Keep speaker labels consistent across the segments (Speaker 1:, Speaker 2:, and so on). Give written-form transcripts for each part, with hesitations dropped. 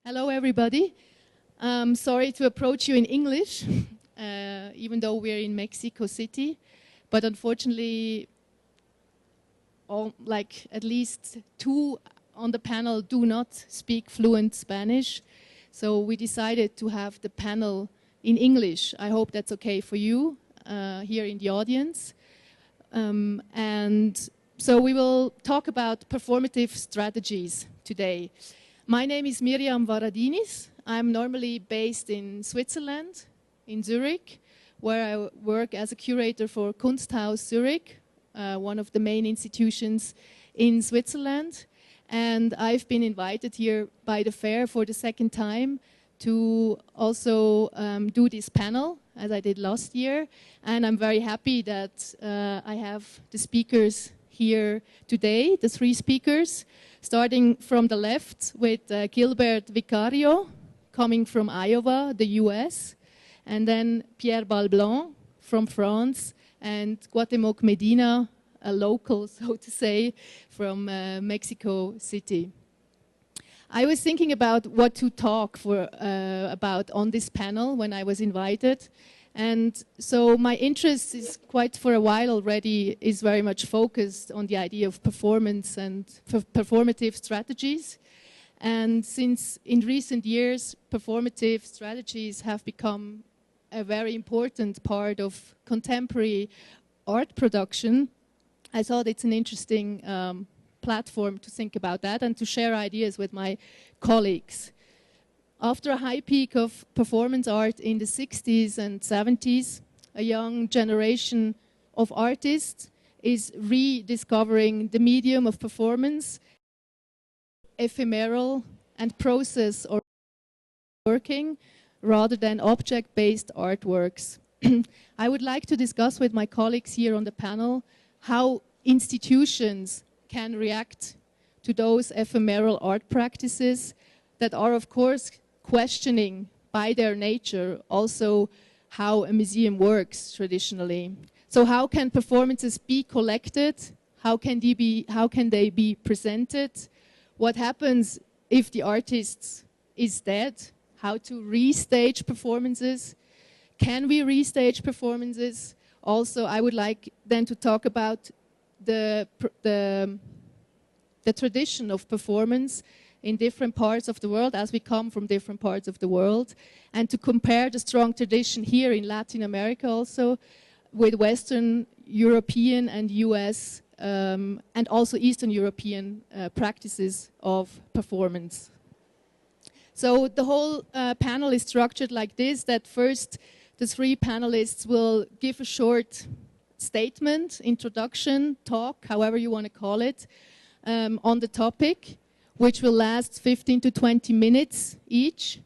Speaker 1: Hello, everybody. Sorry to approach you in English, even though we're in Mexico City. But unfortunately, at least two on the panel do not speak fluent Spanish. So we decided to have the panel in English. I hope that's okay for you here in the audience. And so we will talk about performative strategies today. My name is Mirjam Varadinis. I'm normally based in Switzerland, in Zurich, where I work as a curator for Kunsthaus Zurich, one of the main institutions in Switzerland. And I've been invited here by the fair for the second time to also do this panel, as I did last year. And I'm very happy that I have the speakers here today, the three speakers, starting from the left with Gilbert Vicario, coming from Iowa, the US, and then Pierre Bal-Blanc from France, and Cuauhtémoc Medina, a local, so to say, from Mexico City. I was thinking about what to talk about on this panel when I was invited. And so my interest is quite for a while already is very much focused on the idea of performance and performative strategies. And since in recent years, performative strategies have become a very important part of contemporary art production, I thought it's an interesting platform to think about that and to share ideas with my colleagues. After a high peak of performance art in the 60s and 70s, a young generation of artists is rediscovering the medium of performance, ephemeral and process or working rather than object-based artworks. I would like to discuss with my colleagues here on the panel how institutions can react to those ephemeral art practices that are, of course, questioning by their nature also how a museum works traditionally. So how can performances be collected? How can they be presented? What happens if the artist is dead? How to restage performances? Can we restage performances? Also, I would like then to talk about the tradition of performance in different parts of the world, as we come from different parts of the world, and to compare the strong tradition here in Latin America also with Western European and US and also Eastern European practices of performance. So the whole panel is structured like this, that first the three panelists will give a short statement, introduction, talk, however you want to call it, on the topic, which will last 15 to 20 minutes each.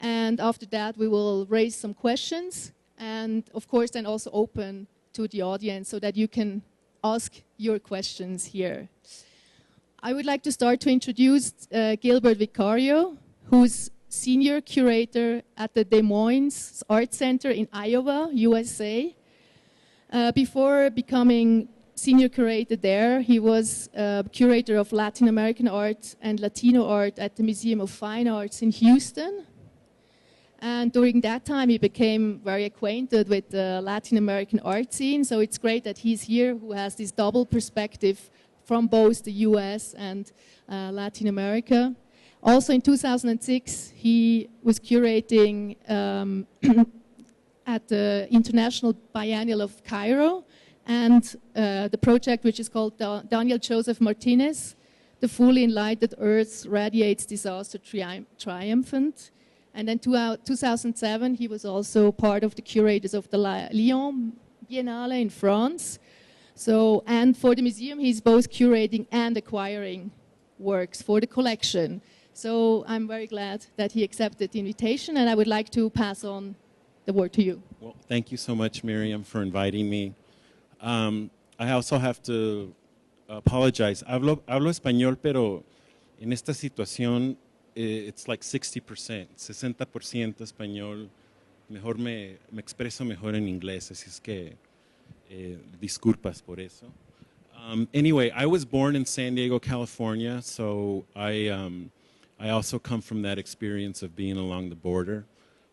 Speaker 1: And after that, we will raise some questions and, of course, then also open to the audience so that you can ask your questions here. I would like to start to introduce Gilbert Vicario, who's senior curator at the Des Moines Art Center in Iowa, USA. Before becoming senior curator there, he was curator of Latin American art and Latino art at the Museum of Fine Arts in Houston. And during that time, he became very acquainted with the Latin American art scene. So it's great that he's here, who has this double perspective from both the US and Latin America. Also in 2006, he was curating at the International Biennial of Cairo, and the project which is called Daniel Joseph Martinez, The Fully Enlightened Earth Radiates Disaster Triumphant. And then 2007, he was also part of the curators of the Lyon Biennale in France. So, and for the museum, he's both curating and acquiring works for the collection. So I'm very glad that he accepted the invitation, and I would like to pass on the word to you.
Speaker 2: Well, thank you so much, Mirjam, for inviting me. I also have to apologize. Hablo español, pero en esta situación, it's like 60%, 60% español. Mejor me expreso mejor en inglés, así es que disculpas por eso. Anyway, I was born in San Diego, California, so I also come from that experience of being along the border.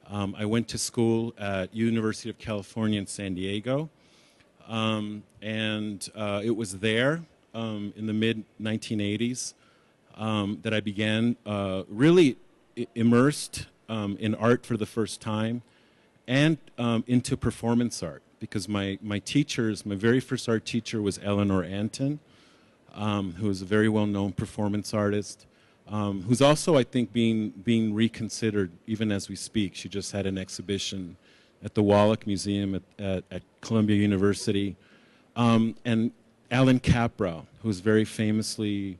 Speaker 2: I went to school at University of California in San Diego, and it was there in the mid-1980s that I began really immersed in art for the first time and into performance art, because my teachers, my very first art teacher was Eleanor Anton, who is a very well-known performance artist, who's also, I think, being reconsidered even as we speak. She just had an exhibition at the Wallach Museum at Columbia University. And Alan Kaprow, who's very famously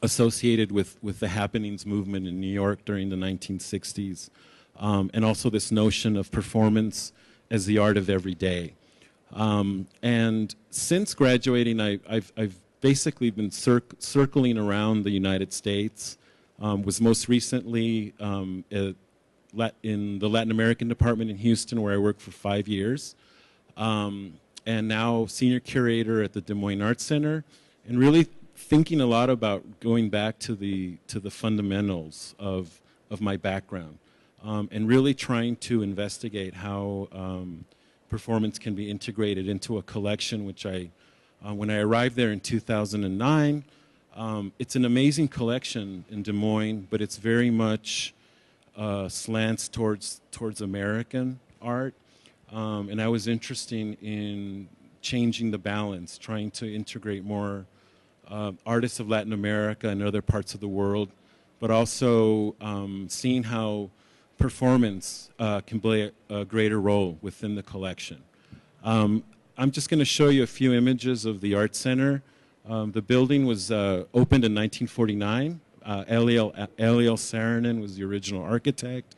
Speaker 2: associated with the happenings movement in New York during the 1960s, and also this notion of performance as the art of every day. And since graduating, I've basically been circling around the United States. Was most recently in the Latin American department in Houston, where I worked for 5 years, and now senior curator at the Des Moines Arts Center, and really thinking a lot about going back to the fundamentals of my background, and really trying to investigate how performance can be integrated into a collection, which when I arrived there in 2009, it's an amazing collection in Des Moines, but it's very much slants towards American art. And I was interested in changing the balance, trying to integrate more artists of Latin America and other parts of the world, but also seeing how performance can play a greater role within the collection. I'm just going to show you a few images of the Art Center. The building was opened in 1949. Eliel Saarinen was the original architect.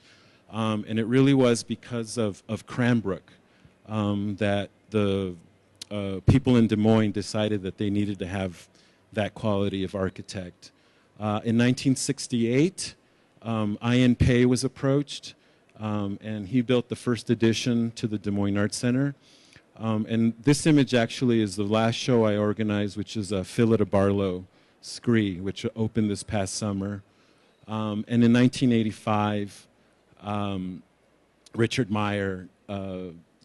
Speaker 2: And it really was because of Cranbrook that the people in Des Moines decided that they needed to have that quality of architect. In 1968, Ian Pei was approached, and he built the first addition to the Des Moines Arts Center. And this image actually is the last show I organized, which is a Philida Barlow Scree, which opened this past summer. And in 1985, Richard Meyer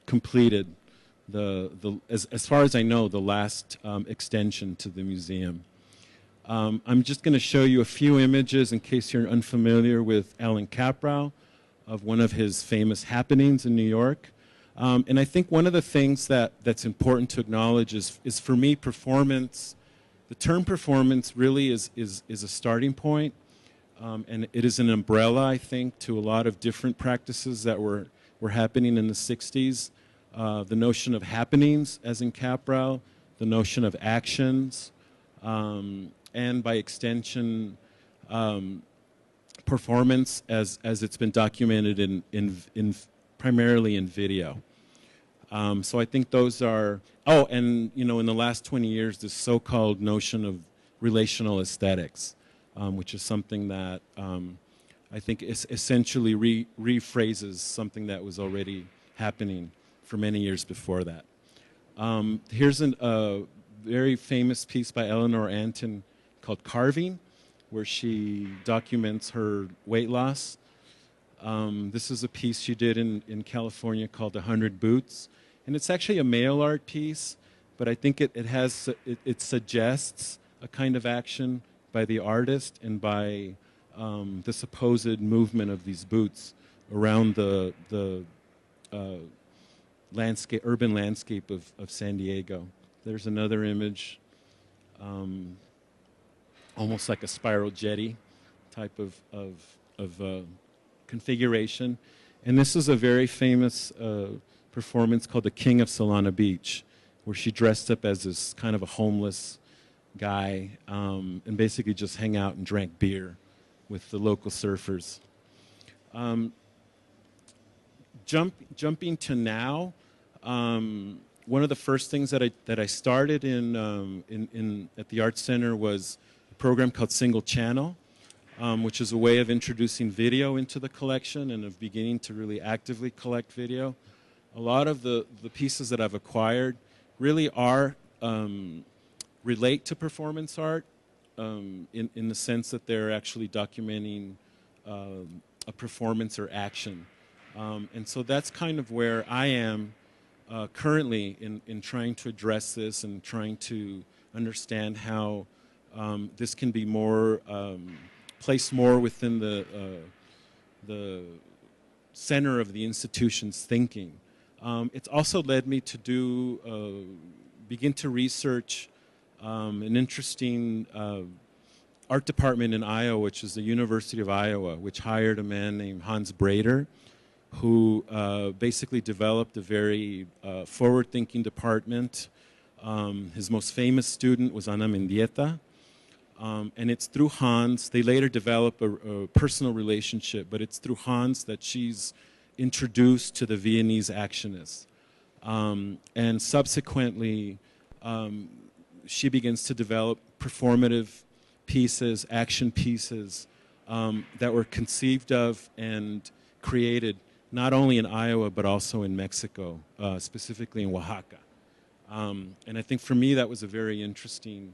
Speaker 2: completed as far as I know, the last extension to the museum. I'm just going to show you a few images in case you're unfamiliar with Alan Kaprow, of one of his famous happenings in New York. And I think one of the things that's important to acknowledge is for me, performance, the term performance really is a starting point. And it is an umbrella, I think, to a lot of different practices that were happening in the 60s. The notion of happenings, as in Kaprow, the notion of actions, and by extension, performance as it's been documented in primarily in video. So I think those are, and in the last 20 years, this so-called notion of relational aesthetics, which is something that I think is essentially rephrases something that was already happening for many years before that. Here's a very famous piece by Eleanor Anton called Carving, where she documents her weight loss. This is a piece she did in California called 100 Boots. And it's actually a mail art piece, but I think it suggests a kind of action by the artist and by the supposed movement of these boots around the urban landscape of San Diego. There's another image, almost like a spiral jetty type of configuration. And this is a very famous performance called The King of Solana Beach, where she dressed up as this kind of a homeless guy and basically just hang out and drank beer with the local surfers. Jumping to now, one of the first things that I started at the Art Center was a program called Single Channel, which is a way of introducing video into the collection and of beginning to really actively collect video. A lot of the pieces that I've acquired really relate to performance art in the sense that they're actually documenting a performance or action. And so that's kind of where I am currently in trying to address this and trying to understand how this can be more placed more within the center of the institution's thinking. It's also led me to begin to research an interesting art department in Iowa, which is the University of Iowa, which hired a man named Hans Brader, who basically developed a very forward-thinking department. His most famous student was Ana Mendieta, and it's through Hans, they later develop a personal relationship, but it's through Hans that she's introduced to the Viennese actionists. And subsequently, she begins to develop performative pieces, action pieces that were conceived of and created not only in Iowa but also in Mexico, specifically in Oaxaca. And I think for me that was a very interesting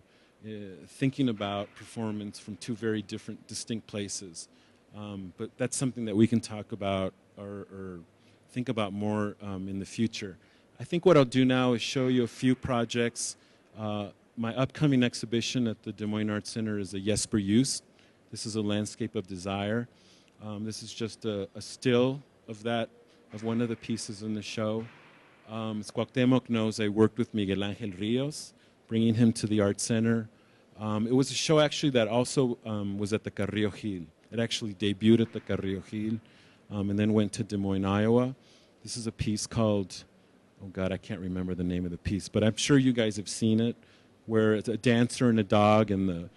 Speaker 2: thinking about performance from two very different, distinct places. But that's something that we can talk about or think about more in the future. I think what I'll do now is show you a few projects. My upcoming exhibition at the Des Moines Art Center is a Jesper Just. This is a landscape of desire. This is just a still of one of the pieces in the show. As Cuauhtémoc knows, I worked with Miguel Ángel Ríos, bringing him to the Art Center. It was a show actually that also was at the Carrillo Gil. It actually debuted at the Carrillo Gil and then went to Des Moines, Iowa. This is a piece called, oh God, I can't remember the name of the piece, but I'm sure you guys have seen it, where it's a dancer and a dog, and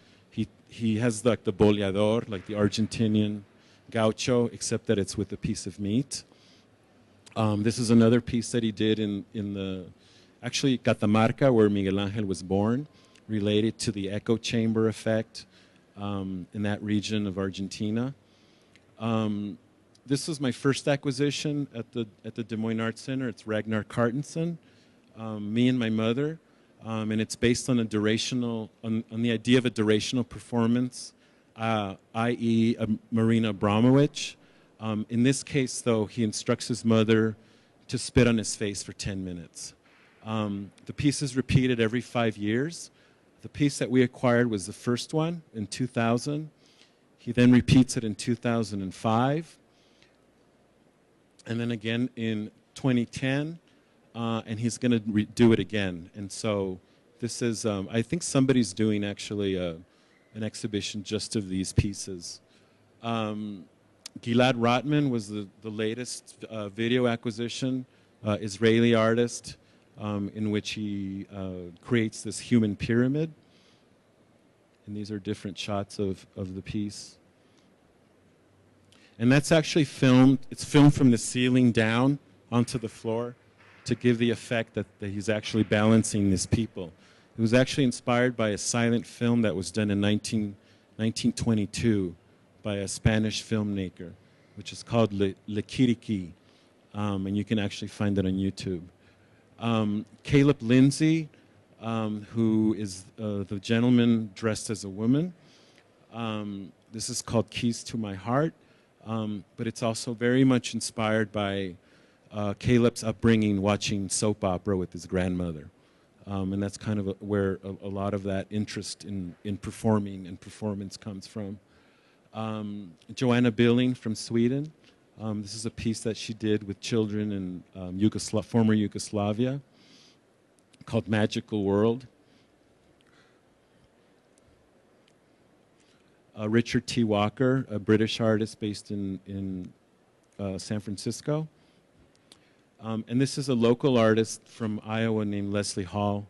Speaker 2: he has like the boleador, like the Argentinian gaucho, except that it's with a piece of meat. This is another piece that he did in the, actually Catamarca, where Miguel Ángel was born, related to the echo chamber effect in that region of Argentina. This was my first acquisition at the Des Moines Art Center. It's Ragnar Cartensen, Me and My Mother, and it's based on on the idea of a durational performance, i.e. Marina Abramovich. In this case, though, he instructs his mother to spit on his face for 10 minutes. The piece is repeated every 5 years. The piece that we acquired was the first one in 2000. He then repeats it in 2005, and then again in 2010, and he's going to do it again. And so this is, I think somebody's doing actually an exhibition just of these pieces. Gilad Rotman was the latest video acquisition, Israeli artist, in which he creates this human pyramid. And these are different shots of the piece. And that's actually filmed, it's filmed from the ceiling down onto the floor to give the effect that he's actually balancing these people. It was actually inspired by a silent film that was done in 1922 by a Spanish filmmaker, which is called Le Kiriki, and you can actually find it on YouTube. Caleb Lindsay, who is the gentleman dressed as a woman. This is called Keys to My Heart, but it's also very much inspired by Caleb's upbringing watching soap opera with his grandmother. And that's kind of where a lot of that interest in performing and performance comes from. Joanna Billing from Sweden. This is a piece that she did with children in former Yugoslavia called Magical World. Richard T. Walker, a British artist based in San Francisco. And this is a local artist from Iowa named Leslie Hall,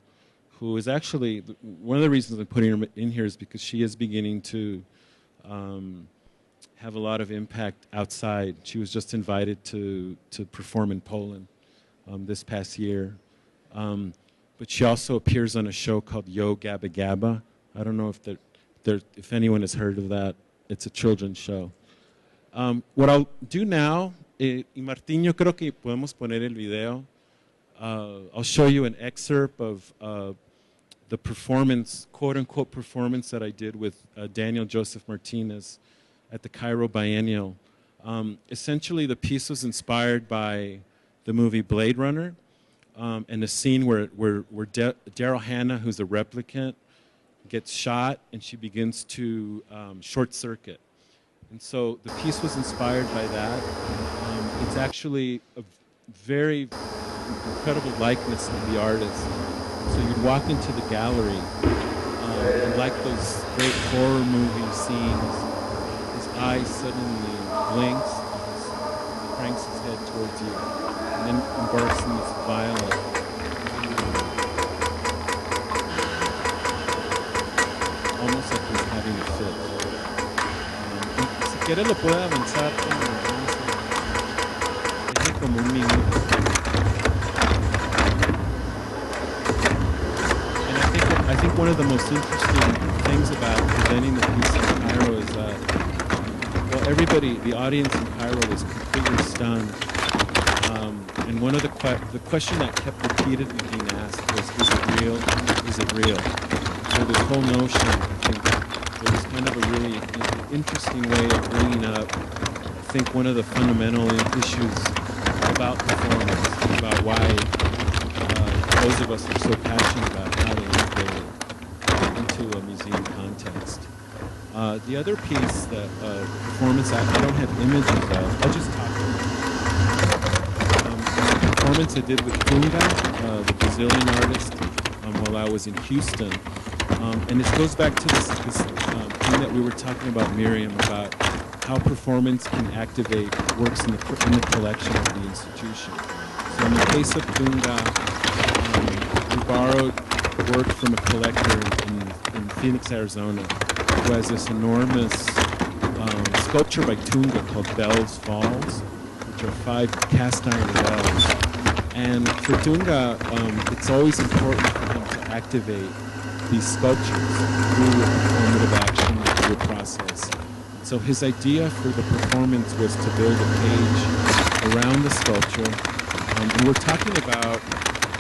Speaker 2: who is actually, one of the reasons I'm putting her in here is because she is beginning to have a lot of impact outside. She was just invited to perform in Poland this past year. But she also appears on a show called Yo Gabba Gabba. I don't know if anyone has heard of that. It's a children's show. What I'll do now, y Martín, yo creo que podemos poner el video. I'll show you an excerpt of the performance, quote-unquote performance that I did with Daniel Joseph Martinez at the Cairo Biennial. Essentially, the piece was inspired by the movie Blade Runner, and a scene where Daryl Hannah, who's a replicant, gets shot, and she begins to short circuit. And so the piece was inspired by that. It's actually a very incredible likeness of the artist. So you'd walk into the gallery, and like those great horror movie scenes, his eye suddenly blinks, and cranks his head towards you, and then embarks in this violent, almost like he's having a fit. Si quiere lo puede avanzar como un minuto. I think one of the most interesting things about presenting the piece in Cairo is that, well, everybody, the audience in Cairo was completely stunned. And one of the question that kept repeatedly being asked was, is it real? Is it real? So this whole notion, I think, it was kind of a really interesting way of bringing up, I think, one of the fundamental issues about performance, about why those of us are so passionate about how to integrate it into a museum context. The other piece, the performance, I don't have images of. I'll just talk about the performance I did with Tunga, the Brazilian artist, while I was in Houston. And this goes back to this thing that we were talking about, Mirjam, about how performance can activate works in the collection of the institution. So in the case of Tunga, we borrowed work from a collector in Phoenix, Arizona, who has this enormous sculpture by Tunga called Bell's Falls, which are 5 cast iron wells. And for Tunga, it's always important for him to activate these sculptures through a performative action, through a process. So his idea for the performance was to build a cage around the sculpture. And we're talking about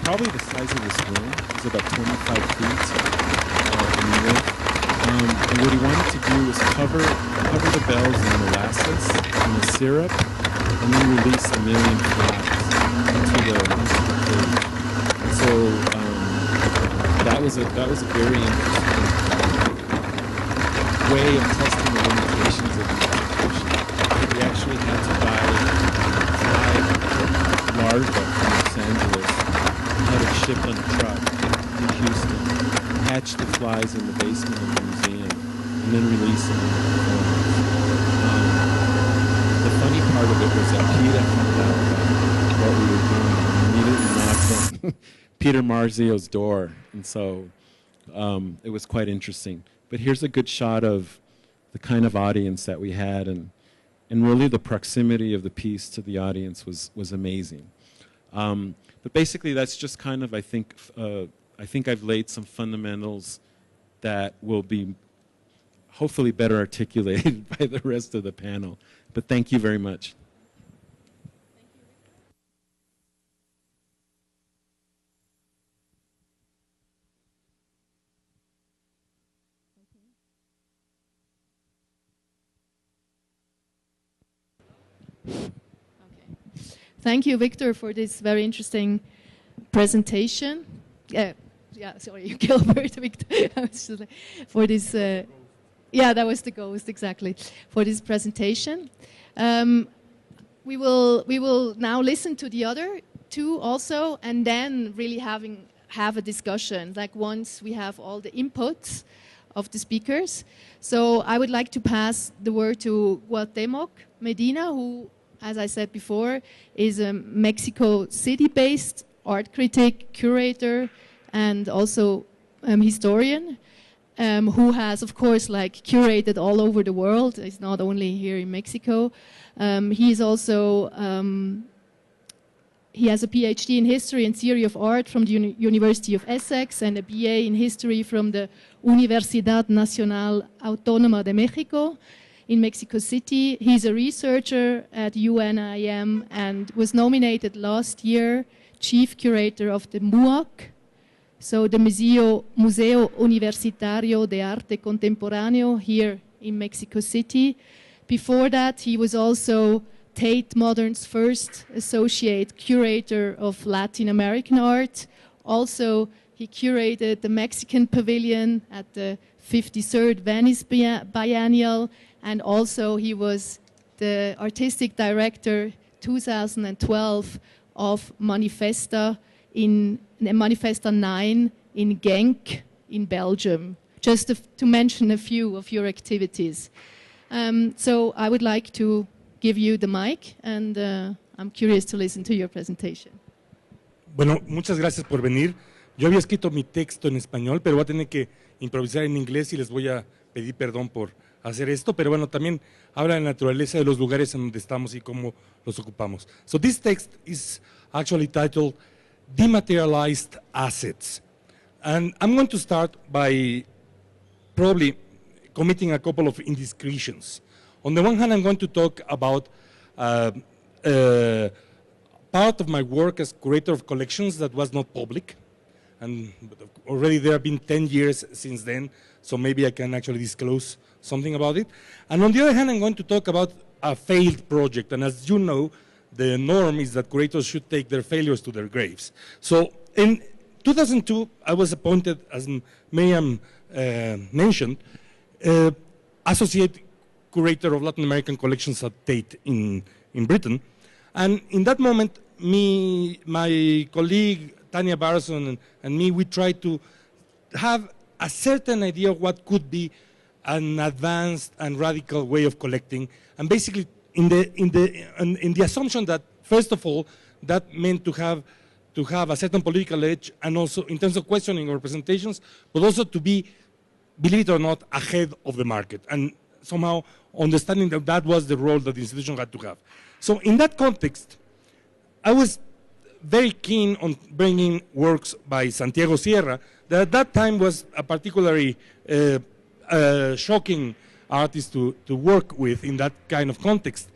Speaker 2: probably the size of this room. It's about 25 feet in width. And what he wanted to do was cover the bells in molasses and the syrup, and then release 1 million flies into the cage. And so that was a very interesting way of testing the limitations of the institution. We actually had to buy 5 larvae from Los Angeles, had it shipped on a truck to Houston, hatch the flies in the basement of the museum, and then release them in the performance. The funny part of it was that Pierre found out about what we were doing and immediately knocked on Peter Marzio's door, and so it was quite interesting. But here's a good shot of the kind of audience that we had, and really the proximity of the piece to the audience was amazing. But basically, that's just kind of, I think I've laid some fundamentals that will be hopefully better articulated by the rest of the panel. But thank you very much.
Speaker 1: Thank you, Victor, for this very interesting presentation. Yeah, sorry, Gilbert, Victor. For this, yeah, that was the ghost, exactly, for this presentation. We will now listen to the other two also, and then really have a discussion, like once we have all the inputs of the speakers. So I would like to pass the word to Cuauhtémoc Medina, who, as I said before, is a Mexico City-based art critic, curator, and also historian, who has, of course, curated all over the world. It's not only here in Mexico. He is also he has a PhD in history and theory of art from the University of Essex and a BA in history from the Universidad Nacional Autónoma de México in Mexico City. He's a researcher at UNIM and was nominated last year chief curator of the MUAC so the Museo Universitario de Arte Contemporáneo here in Mexico City. Before that, he was also Tate Modern's first associate curator of Latin American art. Also, he curated the Mexican Pavilion at the 53rd Venice Biennial, and also he was the artistic director 2012 of Manifesta 9 in Genk in Belgium, just to mention a few of your activities. So I would like to give you the mic, and I'm curious to listen to your presentation.
Speaker 3: Bueno, muchas gracias por venir. Yo había escrito mi texto en español, pero voy a tener que improvisar en inglés y les voy a pedir perdón por hacer esto, pero bueno, también habla de la naturaleza de los lugares en donde estamos y cómo los ocupamos. So this text is actually titled Dematerialized Assets. And I'm going to start by probably committing a couple of indiscretions. On the one hand, I'm going to talk about part of my work as curator of collections that was not public. And already there have been 10 years since then, so maybe I can actually disclose something about it. And on the other hand, I'm going to talk about a failed project. And as you know, the norm is that curators should take their failures to their graves. So in 2002, I was appointed, as Mirjam mentioned, associate curator of Latin American collections at Tate in Britain. And in that moment, my colleague, Tanya Barson, and me, we tried to have a certain idea of what could be an advanced and radical way of collecting. And basically, in the assumption that, first of all, that meant to have a certain political edge, and also in terms of questioning our presentations, but also to be, believe it or not, ahead of the market, and somehow understanding that that was the role that the institution had to have. So in that context, I was very keen on bringing works by Santiago Sierra, that at that time was a particularly shocking artist to work with in that kind of context.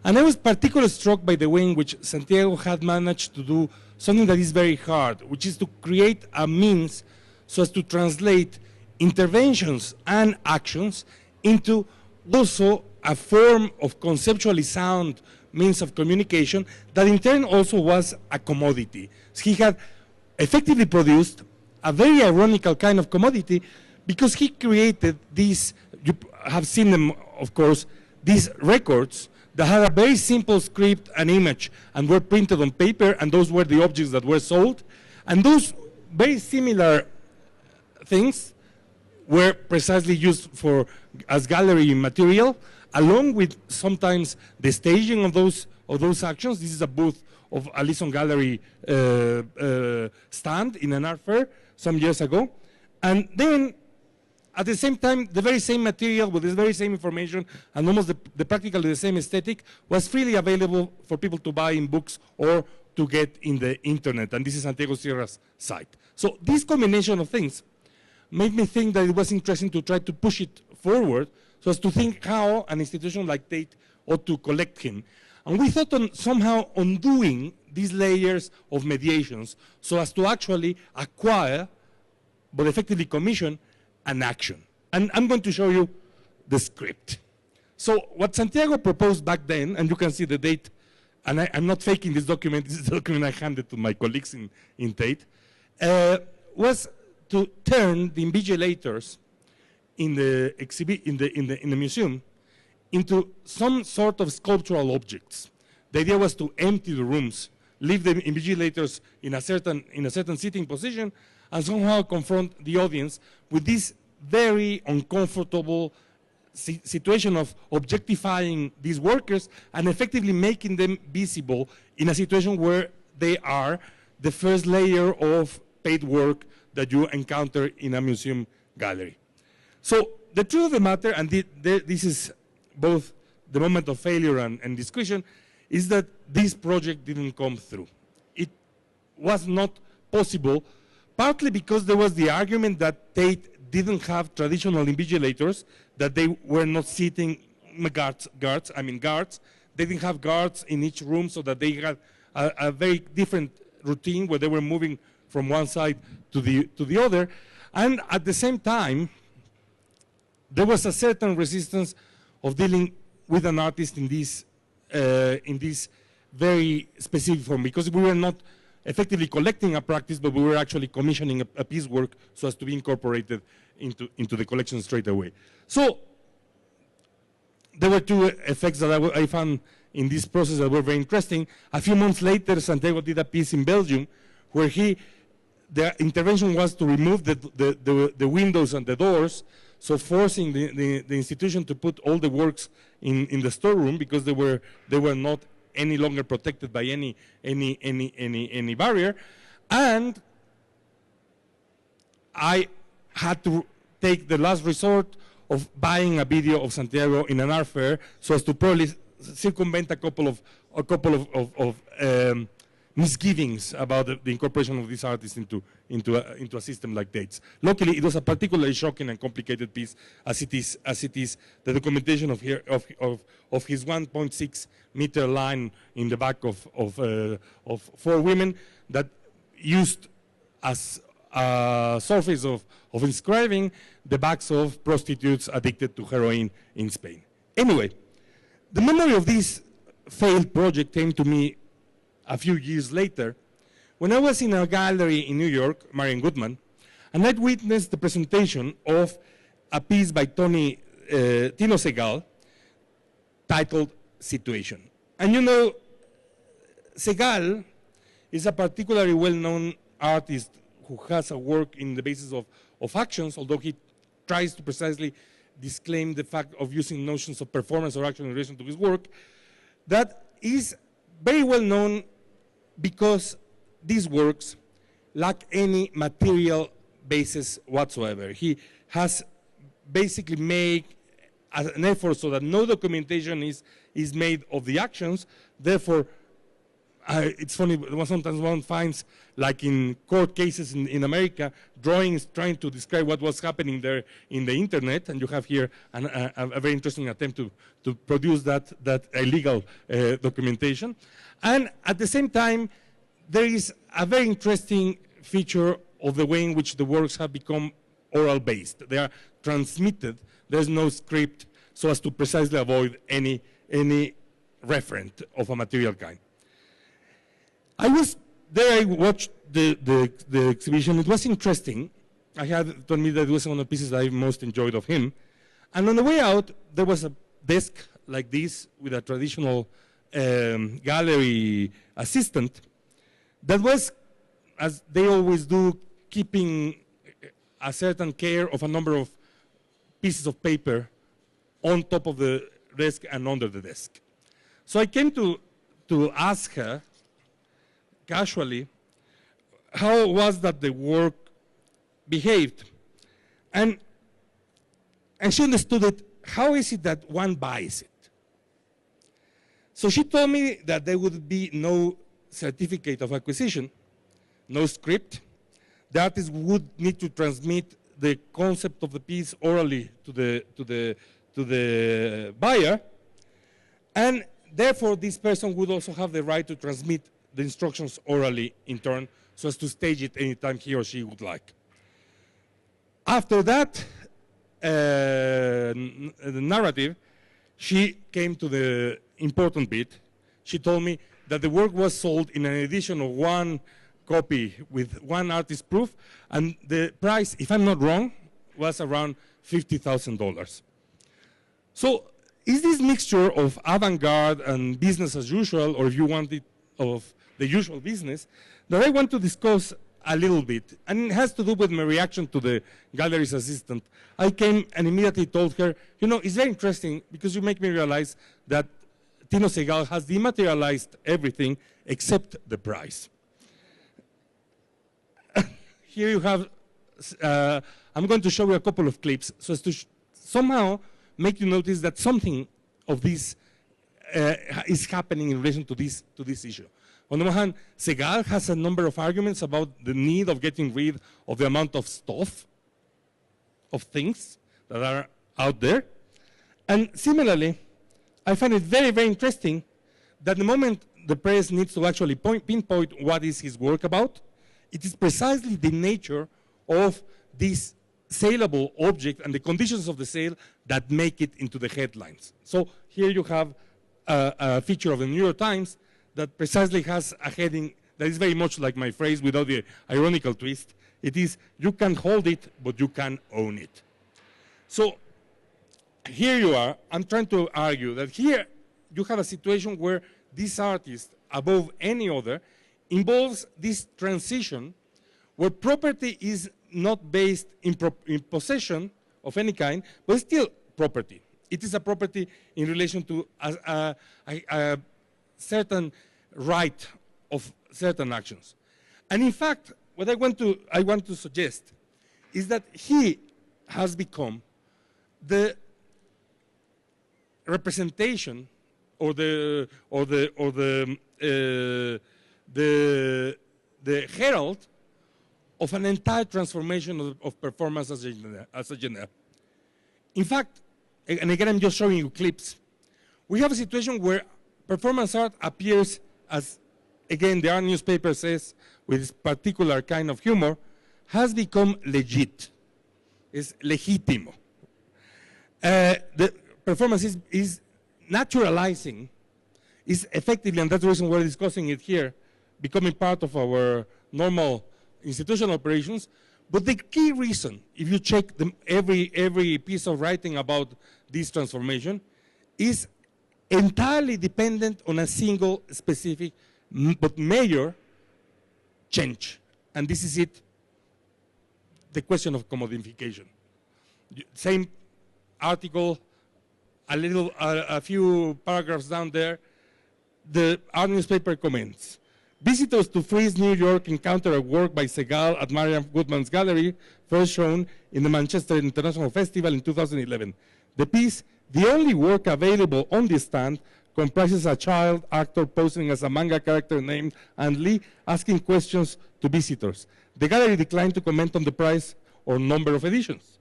Speaker 3: And I was particularly struck by the way in which Santiago had managed to do something that is very hard, which is to create a means so as to translate interventions and actions into also a form of conceptually sound means of communication that in turn also was a commodity. So he had effectively produced a very ironical kind of commodity because he created these, you have seen them, of course, these records that had a very simple script and image and were printed on paper, and those were the objects that were sold. And those very similar things were precisely used as gallery material, along with sometimes the staging of those actions. This is a booth of a Lisson Gallery stand in an art fair some years ago. And then, at the same time, the very same material with the very same information and almost practically the same aesthetic was freely available for people to buy in books or to get in the internet. And this is Santiago Sierra's site. So this combination of things made me think that it was interesting to try to push it forward so as to think how an institution like Tate ought to collect him. And we thought on somehow undoing these layers of mediations so as to actually acquire, but effectively commission, an action. And I'm going to show you the script. So what Santiago proposed back then, and you can see the date, and I'm not faking this document, this is the document I handed to my colleagues in Tate, was to turn the invigilators in the museum into some sort of sculptural objects. The idea was to empty the rooms, leave the invigilators in a certain sitting position, and somehow confront the audience with this very uncomfortable situation of objectifying these workers and effectively making them visible in a situation where they are the first layer of paid work that you encounter in a museum gallery. So the truth of the matter, and this is both the moment of failure and discretion, is that this project didn't come through. It was not possible, partly because there was the argument that Tate didn't have traditional invigilators, that they were not sitting guards. They didn't have guards in each room, so that they had a very different routine where they were moving from one side to the other. And at the same time, there was a certain resistance of dealing with an artist in this very specific form, because we were not effectively collecting a practice, but we were actually commissioning a piece work so as to be incorporated into the collection straight away. So there were two effects that I found in this process that were very interesting. A few months later, Santiago did a piece in Belgium where the intervention was to remove the windows and the doors, so forcing the institution to put all the works in the storeroom because they were not any longer protected by any barrier. And I had to take the last resort of buying a video of Santiago in an art fair so as to probably circumvent a couple of misgivings about the incorporation of this artist into a system like dates. Luckily, it was a particularly shocking and complicated piece, as it is the documentation of his 1.6 meter line in the back of 4 women that used as a surface of inscribing the backs of prostitutes addicted to heroin in Spain. Anyway, the memory of this failed project came to me a few years later when I was in a gallery in New York, Marian Goodman, and I'd witnessed the presentation of a piece by Tino Segal titled Situation. And you know, Segal is a particularly well-known artist who has a work in the basis of actions, although he tries to precisely disclaim the fact of using notions of performance or action in relation to his work, that is very well known because these works lack any material basis whatsoever. He has basically made an effort so that no documentation is made of the actions. Therefore, it's funny, sometimes one finds, like in court cases in America, drawings trying to describe what was happening there in the internet, and you have here a very interesting attempt to produce that illegal documentation. And at the same time, there is a very interesting feature of the way in which the works have become oral-based. They are transmitted. There's no script, so as to precisely avoid any referent of a material kind. I was there, I watched the exhibition. It was interesting. I had to admit that it was one of the pieces that I most enjoyed of him. And on the way out, there was a desk like this with a traditional gallery assistant that was, as they always do, keeping a certain care of a number of pieces of paper on top of the desk and under the desk. So I came to ask her, casually, how was that the work behaved? And she understood it. How is it that one buys it? So she told me that there would be no certificate of acquisition, no script. The artist would need to transmit the concept of the piece orally to the buyer, and therefore this person would also have the right to transmit the instructions orally in turn, so as to stage it anytime he or she would like. After that the narrative, she came to the important bit. She told me that the work was sold in an edition of 1 copy with 1 artist proof, and the price, if I'm not wrong, was around $50,000. So is this mixture of avant-garde and business as usual, or if you want it, of the usual business, that I want to discuss a little bit, and it has to do with my reaction to the gallery's assistant. I came and immediately told her, you know, it's very interesting because you make me realize that Tino Segal has dematerialized everything except the price. Here you have, I'm going to show you a couple of clips so as to somehow make you notice that something of this is happening in relation to this issue. On the one hand, Segal has a number of arguments about the need of getting rid of the amount of stuff, of things that are out there. And similarly, I find it very, very interesting that the moment the press needs to actually pinpoint what is his work about, it is precisely the nature of this saleable object and the conditions of the sale that make it into the headlines. So here you have a feature of the New York Times that precisely has a heading that is very much like my phrase without the ironical twist. It is, you can hold it, but you can own it. So here you are. I'm trying to argue that here you have a situation where this artist, above any other, involves this transition where property is not based in possession of any kind, but still property. It is a property in relation to a certain right of certain actions. And in fact, what I want to suggest is that he has become the representation or the herald of an entire transformation of performance as a genre. In fact, and again I'm just showing you clips, we have a situation where performance art appears as, again, the Art newspaper says, with this particular kind of humor, has become legit, is legítimo. The performance is naturalizing, is effectively, and that's the reason we're discussing it here, becoming part of our normal institutional operations. But the key reason, if you check every piece of writing about this transformation, is entirely dependent on a single specific but major change. And this is it, the question of commodification. Same article, a few paragraphs down there, the Art newspaper comments. Visitors to Frieze, New York encounter a work by Segal at Marian Goodman's gallery, first shown in the Manchester International Festival in 2011. The piece, the only work available on this stand, comprises a child actor posing as a manga character named Ann Lee, asking questions to visitors. The gallery declined to comment on the price or number of editions.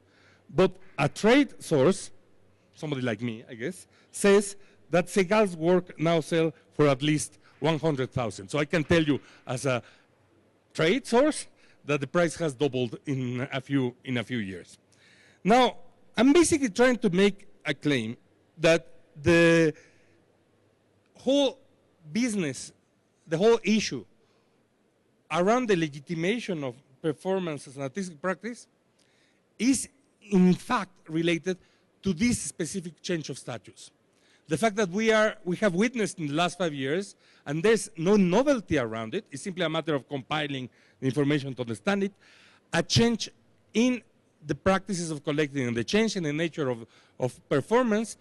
Speaker 3: But a trade source, somebody like me, I guess, says that Segal's work now sells for at least 100,000. So I can tell you as a trade source that the price has doubled in a few years. Now, I'm basically trying to make a claim that the whole business, the whole issue around the legitimation of performance as an artistic practice is in fact related to this specific change of status. The fact that we have witnessed in the last 5 years, and there's no novelty around it, it's simply a matter of compiling the information to understand it, a change in the practices of collecting and the change in the nature of performance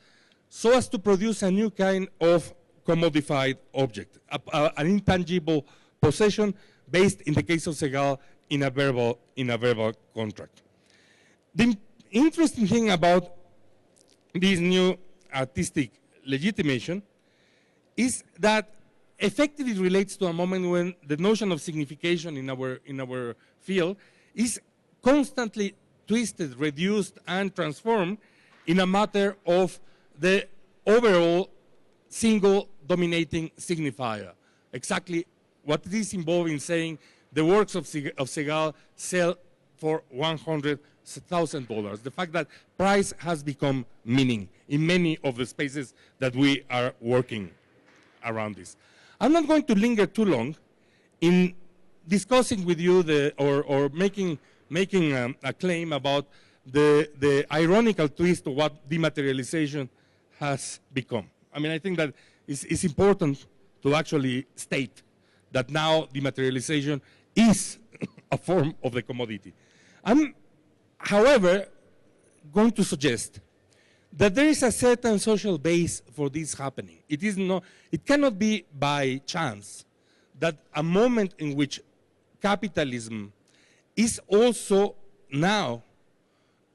Speaker 3: so as to produce a new kind of commodified object, an intangible possession based, in the case of Segal, in a verbal contract. The interesting thing about this new artistic legitimation is that effectively relates to a moment when the notion of signification in our field is constantly twisted, reduced, and transformed in a matter of the overall single dominating signifier. Exactly what it is involved in saying the works of Segal sell for $100,000. The fact that price has become meaning in many of the spaces that we are working around this. I'm not going to linger too long in discussing with you or making a claim about the ironical twist of what dematerialization has become. I mean, I think that it's important to actually state that now dematerialization is a form of the commodity. I'm, however, going to suggest that there is a certain social base for this happening. It cannot be by chance that a moment in which capitalism is also now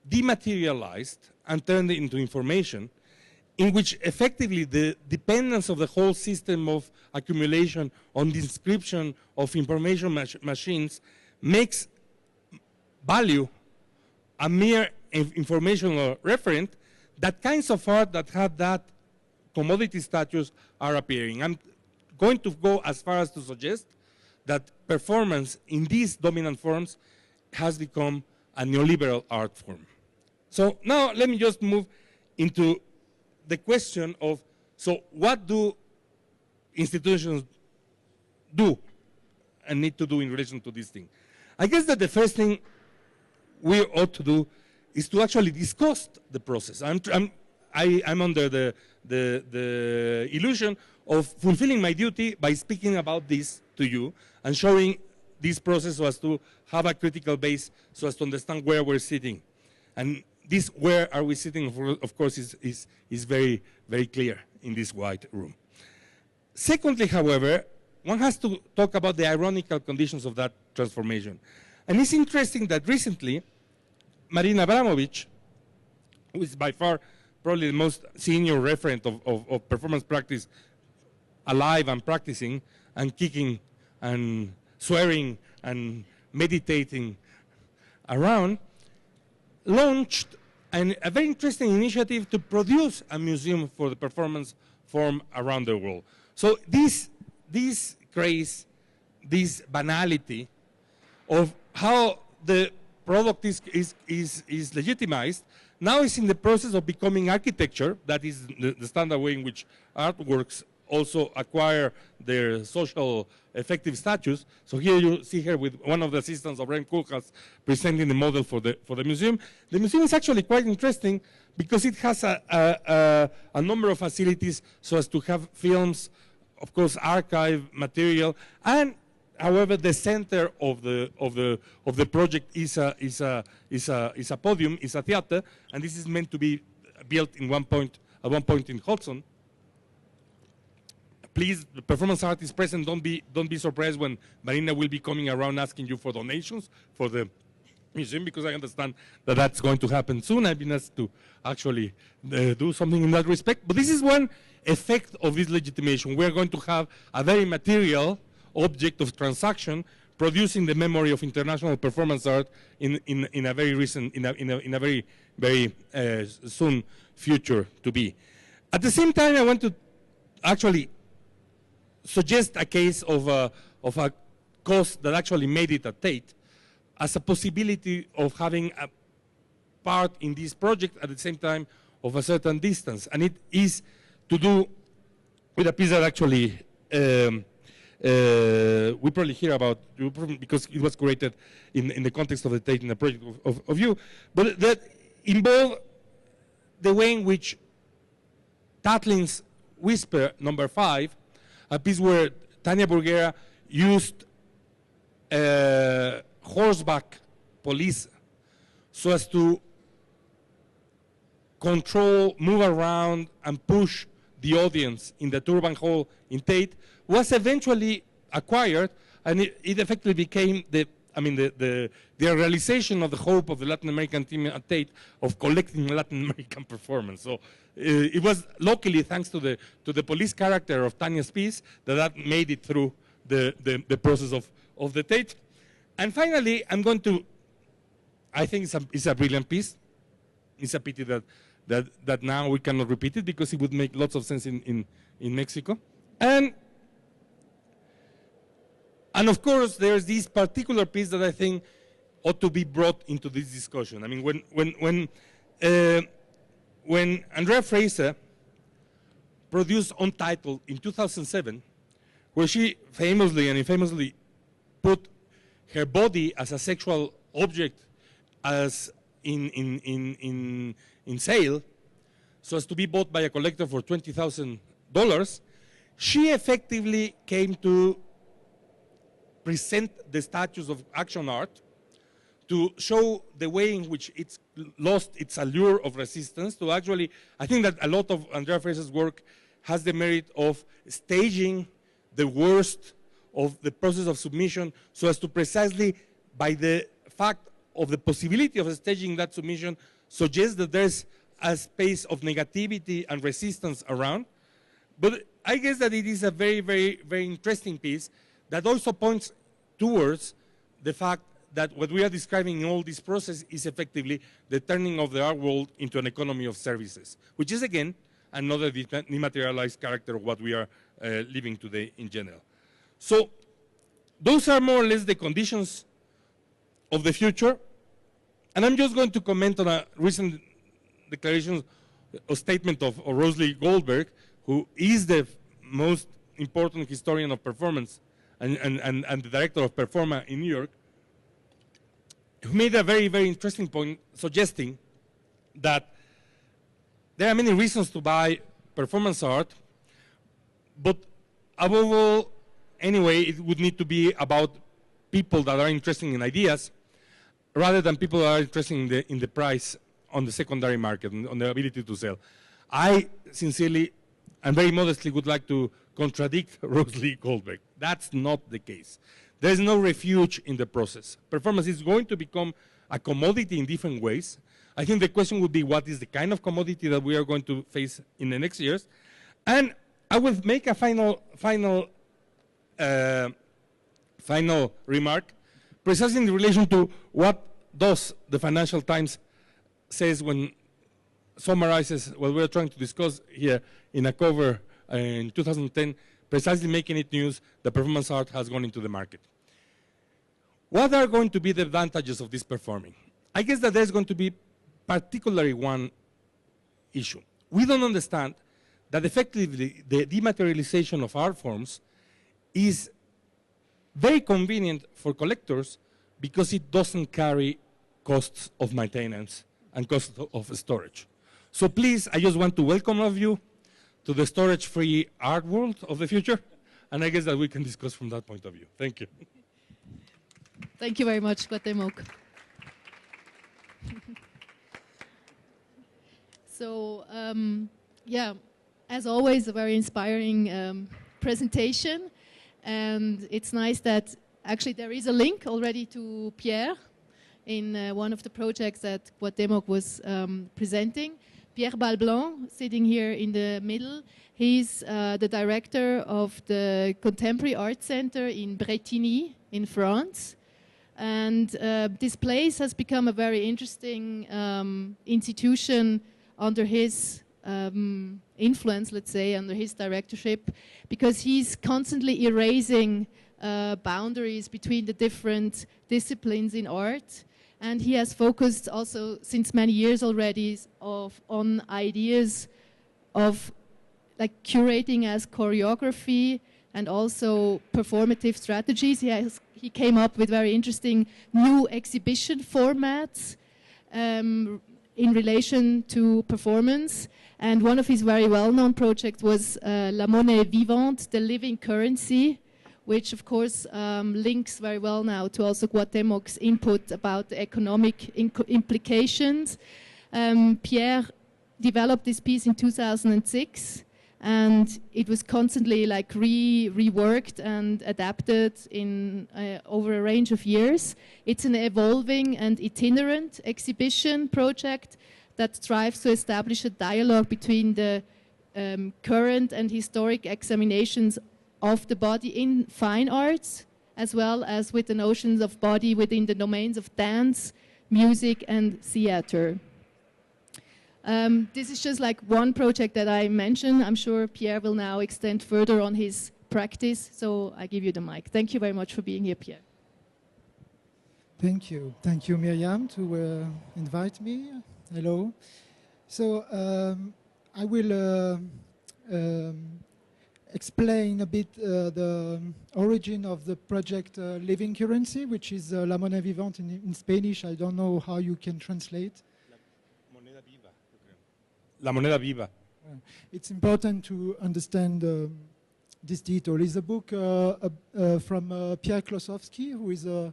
Speaker 3: dematerialized and turned into information, in which effectively the dependence of the whole system of accumulation on the inscription of information machines makes value a mere informational referent, that kinds of art that have that commodity status are appearing. I'm going to go as far as to suggest that performance in these dominant forms has become a neoliberal art form. So now let me just move into the question of, so what do institutions do and need to do in relation to this thing? I guess that the first thing we ought to do is to actually discuss the process. I'm under the illusion of fulfilling my duty by speaking about this to you and showing this process so as to have a critical base, so as to understand where we're sitting. And this where are we sitting, of course, is very, very clear in this white room. Secondly, however, one has to talk about the ironical conditions of that transformation. And it's interesting that recently, Marina Abramovic, who is by far probably the most senior referent of performance practice alive and practicing and kicking and swearing and meditating around, launched a very interesting initiative to produce a museum for the performance form around the world. So this craze, this banality of how the product is legitimized, now is in the process of becoming architecture. That is the standard way in which artworks also acquire their social effective status. So here you see here with one of the assistants of Rem Koolhaas presenting the model for the museum. The museum is actually quite interesting because it has a number of facilities so as to have films, of course, archive material, and however, the center of the project is a podium, is a theater, and this is meant to be built at one point in Hudson. Please, the performance artists present, don't be surprised when Marina will be coming around asking you for donations for the museum, because I understand that that's going to happen soon. I've been asked to actually do something in that respect. But this is one effect of this legitimation. We're going to have a very material object of transaction producing the memory of international performance art in a very recent, in a very, very soon future to be. At the same time, I want to actually suggest a case of a cause that actually made it at Tate as a possibility of having a part in this project at the same time of a certain distance. And it is to do with a piece that actually we probably hear about because it was created in the context of the Tate in the project of you, but that involved the way in which Tatlin's Whisper number 5, a piece where Tania Burguera used horseback police so as to control, move around, and push the audience in the Turban Hall in Tate, was eventually acquired, and it effectively became the realization of the hope of the Latin American team at Tate of collecting Latin American performance. So it was luckily thanks to the police character of Tania's piece that made it through the process of the Tate. And finally, I'm going to, I think it's a brilliant piece. It's a pity that now we cannot repeat it because it would make lots of sense in Mexico. And of course, there's this particular piece that I think ought to be brought into this discussion. I mean, when Andrea Fraser produced Untitled in 2007, where she famously and infamously put her body as a sexual object as in sale, so as to be bought by a collector for $20,000, she effectively came to present the status of action art, to show the way in which it's lost its allure of resistance, to actually, I think that a lot of Andrea Fraser's work has the merit of staging the worst of the process of submission, so as to precisely, by the fact of the possibility of staging that submission, suggest that there's a space of negativity and resistance around. But I guess that it is a very, very, very interesting piece that also points towards the fact that what we are describing in all this process is effectively the turning of the art world into an economy of services, which is, again, another dematerialized character of what we are living today in general. So those are more or less the conditions of the future. And I'm just going to comment on a recent declaration or statement of Rosalie Goldberg, who is the most important historian of performance and the director of Performa in New York, who made a very, very interesting point, suggesting that there are many reasons to buy performance art, but above all, anyway, it would need to be about people that are interested in ideas, rather than people that are interested in the price on the secondary market, on the ability to sell. I sincerely and very modestly would like to contradict Rosalie Goldberg. That's not the case. There's no refuge in the process. Performance is going to become a commodity in different ways. I think the question would be, what is the kind of commodity that we are going to face in the next years? And I will make a final remark, precisely in relation to what does the Financial Times says when summarizes what we're trying to discuss here in a cover in 2010, precisely making it news that performance art has gone into the market. What are going to be the advantages of this performing? I guess that there's going to be particularly one issue. We don't understand that effectively the dematerialization of art forms is very convenient for collectors because it doesn't carry costs of maintenance and costs of storage. So please, I just want to welcome all of you to the storage-free art world of the future, and I guess that we can discuss from that point of view. Thank you.
Speaker 1: Thank you very much, Cuauhtémoc. So, yeah, as always, a very inspiring presentation, and it's nice that actually there is a link already to Pierre in one of the projects that Cuauhtémoc was presenting. Pierre Bal-Blanc, sitting here in the middle, he's the director of the Contemporary Art Center in Bretigny in France. And this place has become a very interesting institution under his influence, let's say, under his directorship, because he's constantly erasing boundaries between the different disciplines in art. And he has focused also since many years already on ideas of like curating as choreography and also performative strategies. He came up with very interesting new exhibition formats in relation to performance. And one of his very well-known projects was La Monnaie Vivante, the living currency, which of course links very well now to also Cuauhtémoc's input about the economic implications. Pierre developed this piece in 2006, and it was constantly like reworked and adapted in over a range of years. It's an evolving and itinerant exhibition project that strives to establish a dialogue between the current and historic examinations of the body in fine arts, as well as with the notions of body within the domains of dance, music, and theater. This is just like one project that I mentioned. I'm sure Pierre will now extend further on his practice, so I give you the mic. Thank you very much for being here, Pierre.
Speaker 4: Thank you. Thank you, Mirjam, to invite me. Hello. So I will explain a bit the origin of the project Living Currency, which is La Monnaie Vivante in Spanish. I don't know how you can translate.
Speaker 3: La moneda viva. La moneda viva.
Speaker 4: It's important to understand this detail. It's a book from Pierre Klossowski, who is an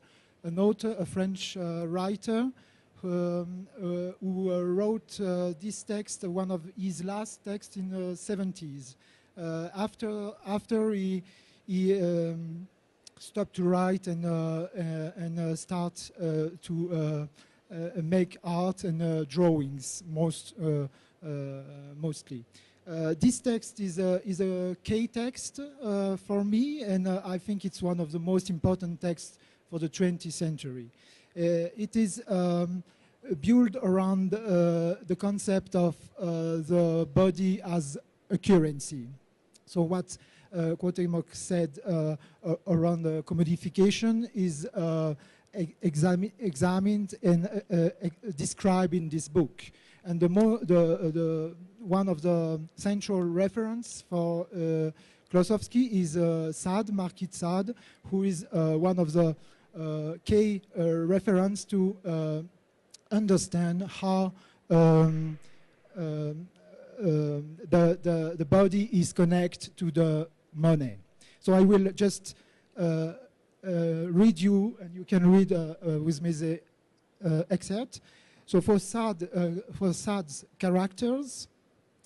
Speaker 4: author, a French writer, who wrote this text, one of his last texts in the 70s. After he stopped to write and start to make art and drawings mostly. This text is a key text for me, and I think it's one of the most important texts for the 20th century. It is built around the concept of the body as a currency. So what Cuauhtémoc said around commodification is examined and described in this book. And one of the central reference for Klossowski is Marquis de Sade, who is one of the key reference to understand how the body is connected to the money. So I will just read you, and you can read with me the excerpt. So for Sade's characters,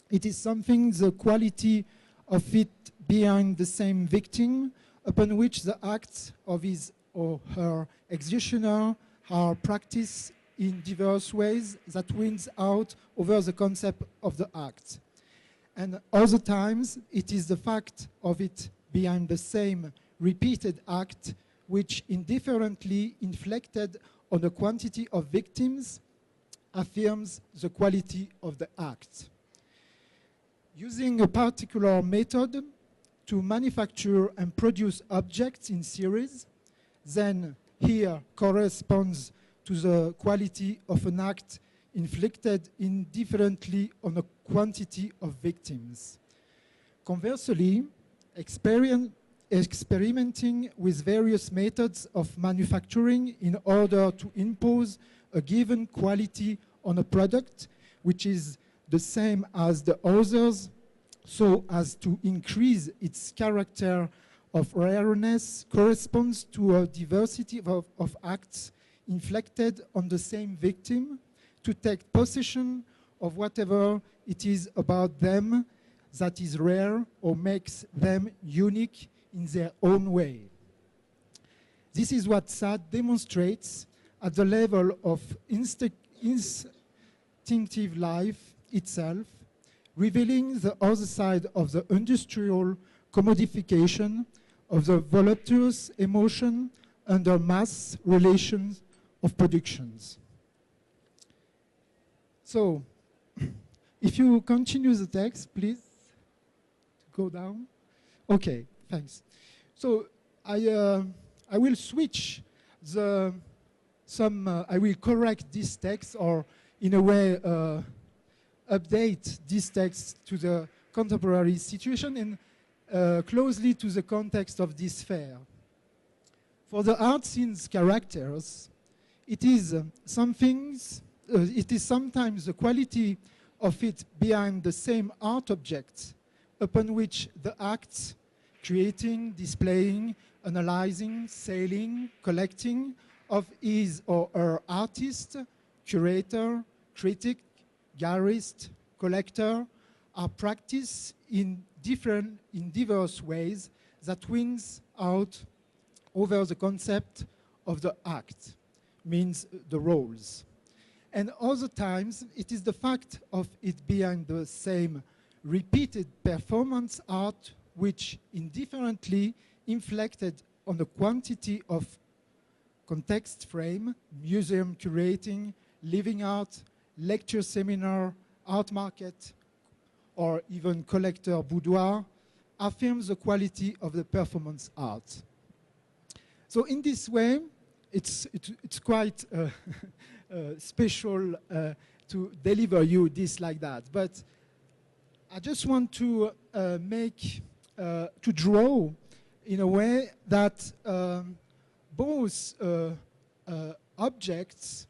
Speaker 4: it is something, the quality of it behind the same victim, upon which the acts of his or her executioner are practiced in diverse ways that wins out over the concept of the act. And other times, it is the fact of it behind the same repeated act which indifferently inflicted on a quantity of victims affirms the quality of the act. Using a particular method to manufacture and produce objects in series, then here corresponds to the quality of an act inflicted indifferently on a quantity of victims. Conversely, experimenting with various methods of manufacturing in order to impose a given quality on a product which is the same as the others, so as to increase its character of rareness, corresponds to a diversity of acts inflicted on the same victim to take possession of whatever it is about them that is rare or makes them unique in their own way. This is what Sade demonstrates at the level of instinctive life itself, revealing the other side of the industrial commodification of the voluptuous emotion under mass relations of productions. So, if you continue the text, please go down. Okay, thanks. So I will switch I will correct this text, or in a way update this text to the contemporary situation and closely to the context of this fair. For the art scene's characters, it is sometimes the quality of it behind the same art objects upon which the acts, creating, displaying, analyzing, selling, collecting of his or her artist, curator, critic, gallerist, collector are practiced in diverse ways that wins out over the concept of the act, means the roles. And other times, it is the fact of it being the same repeated performance art which indifferently inflected on the quantity of context frame, museum curating, living art, lecture seminar, art market, or even collector boudoir, affirms the quality of the performance art. So in this way, it's quite special to deliver you this like that. But I just want to to draw in a way that both objects,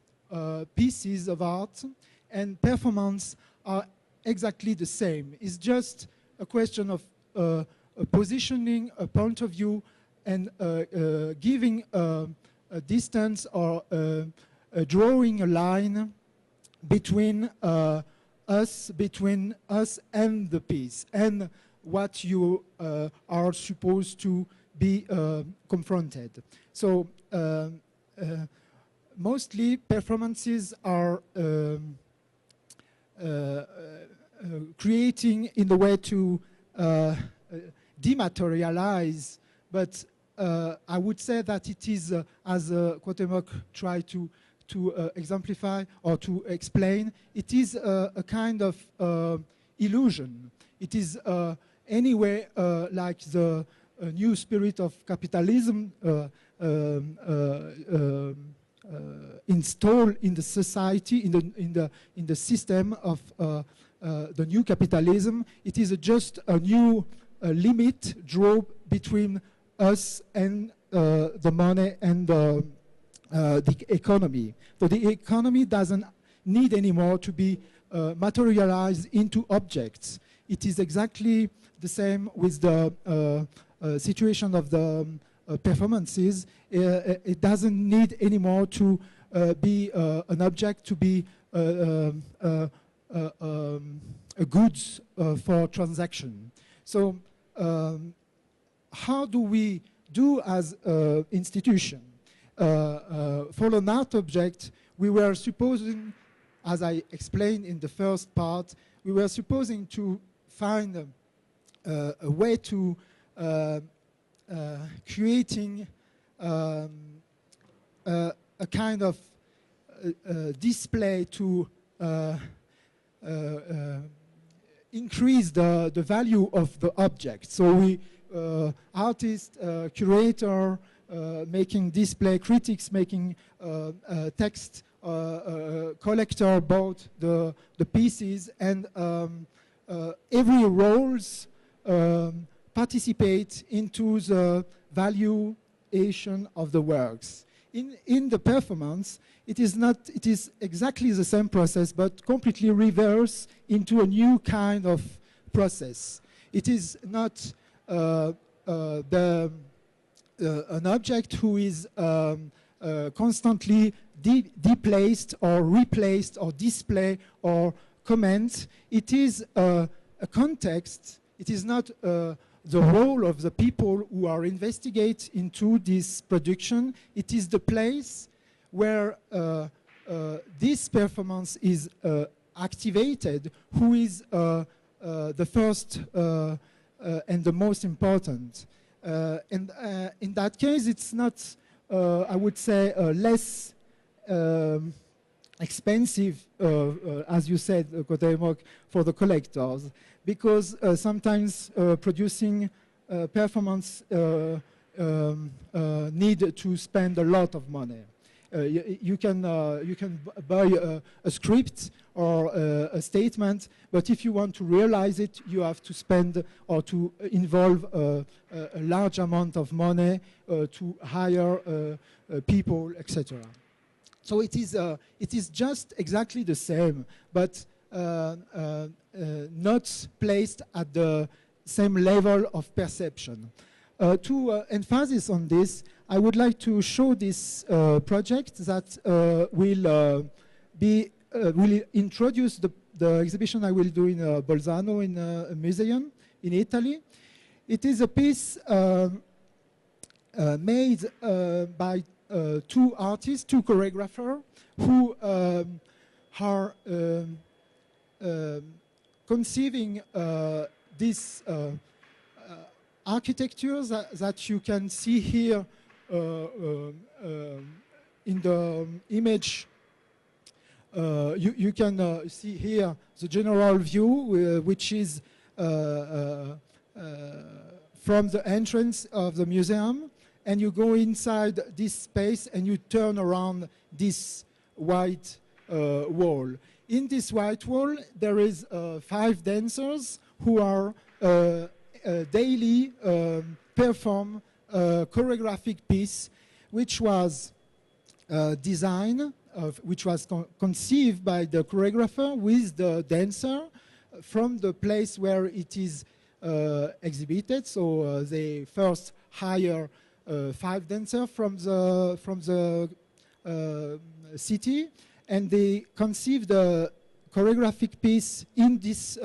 Speaker 4: pieces of art, and performance are exactly the same. It's just a question of positioning a point of view and giving a distance or drawing a line between us and the piece and what you are supposed to be confronted. So mostly performances are creating in the way to dematerialize, but I would say that it is, as Cuauhtémoc tried to exemplify or to explain, it is a kind of illusion. It is anyway like the new spirit of capitalism installed in the society, in the system of the new capitalism. It is just a new limit drawn between us and the money and the economy. So the economy doesn't need anymore to be materialized into objects. It is exactly the same with the situation of the performances. It doesn't need anymore to be an object, to be a goods for transaction. So how do we do as an institution? For an art object, we were supposing, as I explained in the first part, we were supposing to find a way to creating a kind of display to increase the value of the object. So we, artist, curator, making display, critics making text, collector bought the pieces, and every roles participate into the valuation of the works. In the performance, it is exactly the same process, but completely reverse into a new kind of process. It is not an object who is constantly deplaced or replaced or display or comment. It is a context. It is not the role of the people who are investigate into this production. It is the place where this performance is activated, who is the first and the most important. And in that case, it's not, I would say, less expensive, as you said, Cuauhtémoc, for the collectors, because sometimes producing performance need to spend a lot of money. You can buy a script or a statement, but if you want to realize it, you have to spend or to involve a large amount of money to hire people, etc. So it is just exactly the same, but not placed at the same level of perception. To emphasize on this, I would like to show this project that will introduce the exhibition I will do in Bolzano in a museum in Italy. It is a piece made by two artists, two choreographers, who are conceiving this architecture that you can see here in the image. You can see here the general view, which is from the entrance of the museum, and you go inside this space and you turn around this white wall. In this white wall, there is 5 dancers who are daily perform a choreographic piece, which was designed, which was conceived by the choreographer with the dancer from the place where it is exhibited. So they first hire 5 dancers from the city, and they conceive the choreographic piece in this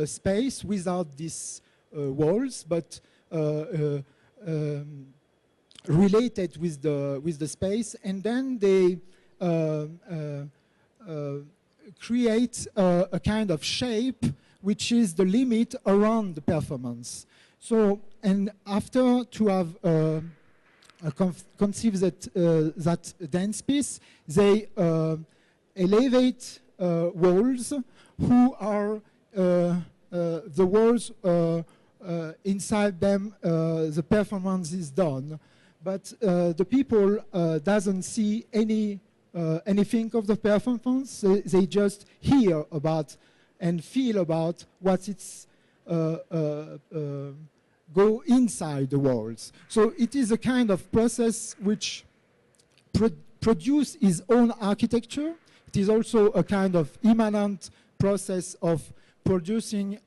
Speaker 4: space without these walls, but related with the space, and then they create a kind of shape which is the limit around the performance. So, and after to have conceived that dance piece, they elevate walls who are the walls inside them the performance is done, but the people doesn't see anything of the performance. They just hear about and feel about what it's go inside the walls. So it is a kind of process which produce its own architecture. It is also a kind of immanent process of producing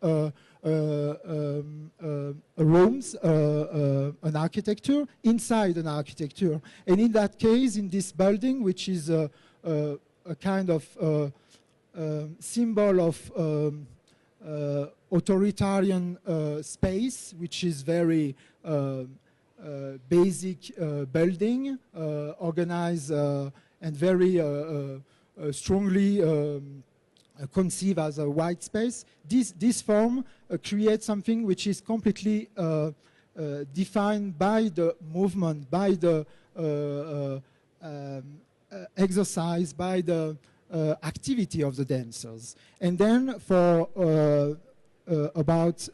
Speaker 4: rooms, an architecture inside an architecture. And in that case, in this building, which is a kind of symbol of authoritarian space, which is very basic building, organized and very strongly conceived as a white space. This form creates something which is completely defined by the movement, by the exercise, by the activity of the dancers. And then for about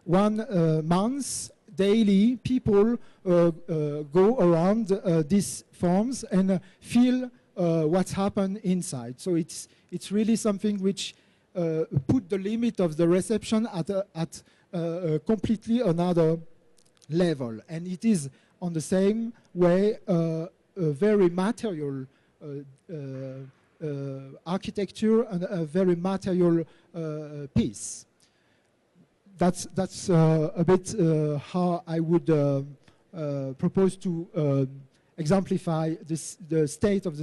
Speaker 4: 1 month, daily, people go around these forms and feel what's happened inside. So it's really something which put the limit of the reception at completely another level. And it is on the same way a very material architecture and a very material piece. That's a bit how I would propose to exemplify the state of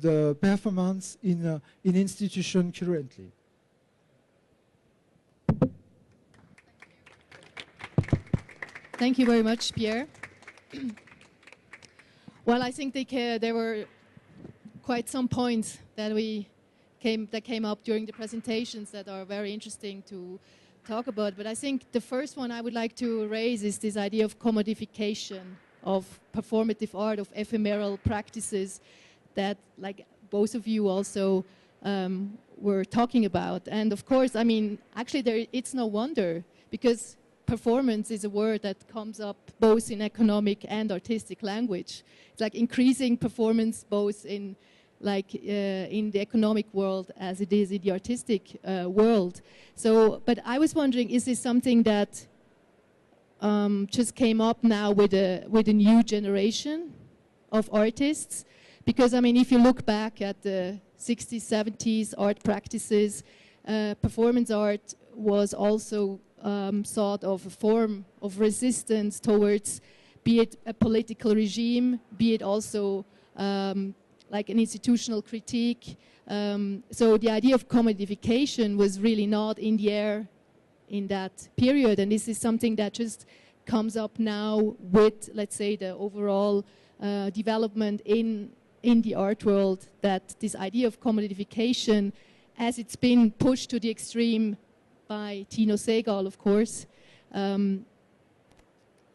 Speaker 4: the performance in institution currently.
Speaker 1: Thank you very much, Pierre. Well, I think there were quite some points that came up during the presentations that are very interesting to talk about. But I think the first one I would like to raise is this idea of commodification of performative art, of ephemeral practices that, like both of you also were talking about. And of course, I mean, actually it's no wonder, because performance is a word that comes up both in economic and artistic language. It's like increasing performance both in in the economic world as it is in the artistic world. So, but I was wondering, is this something that just came up now with a new generation of artists? Because I mean, if you look back at the 60s, 70s art practices, performance art was also sort of a form of resistance towards, be it a political regime, be it also like an institutional critique. So the idea of commodification was really not in the air in that period, and this is something that just comes up now with, let's say, the overall development in the art world, that this idea of commodification, as it's been pushed to the extreme by Tino Segal, of course.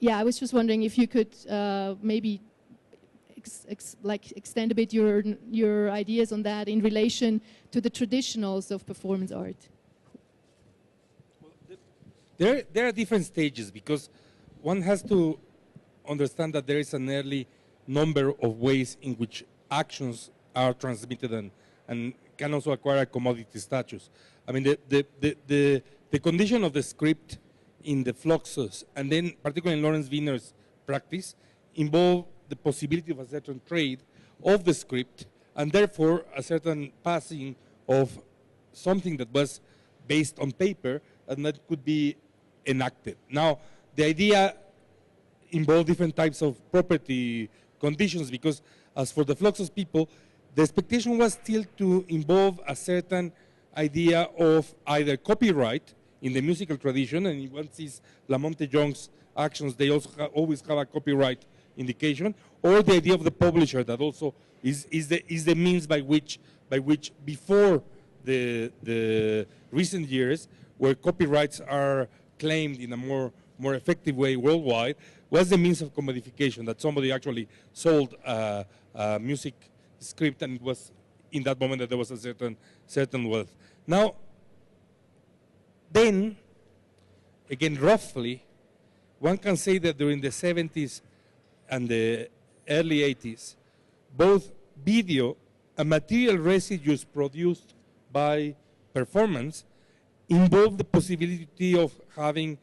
Speaker 1: Yeah, I was just wondering if you could maybe extend a bit your ideas on that in relation to the traditionals of performance art.
Speaker 3: There are different stages, because one has to understand that there is an early number of ways in which actions are transmitted and can also acquire a commodity status. I mean, the condition of the script in the Fluxus, and then particularly in Lawrence Wiener's practice, involve the possibility of a certain trade of the script, and therefore a certain passing of something that was based on paper and that could be enacted. Now, the idea involved different types of property conditions, because as for the Fluxus people, the expectation was still to involve a certain idea of either copyright in the musical tradition, and if one sees Lamonte Young's actions, they also always have a copyright indication, or the idea of the publisher that also is the means by which before the recent years, where copyrights are claimed in a more effective way worldwide, was the means of commodification, that somebody actually sold a music script, and it was in that moment that there was a certain wealth. Now, then, again, roughly, one can say that during the 70s and the early 80s, both video and material residues produced by performance involved the possibility of having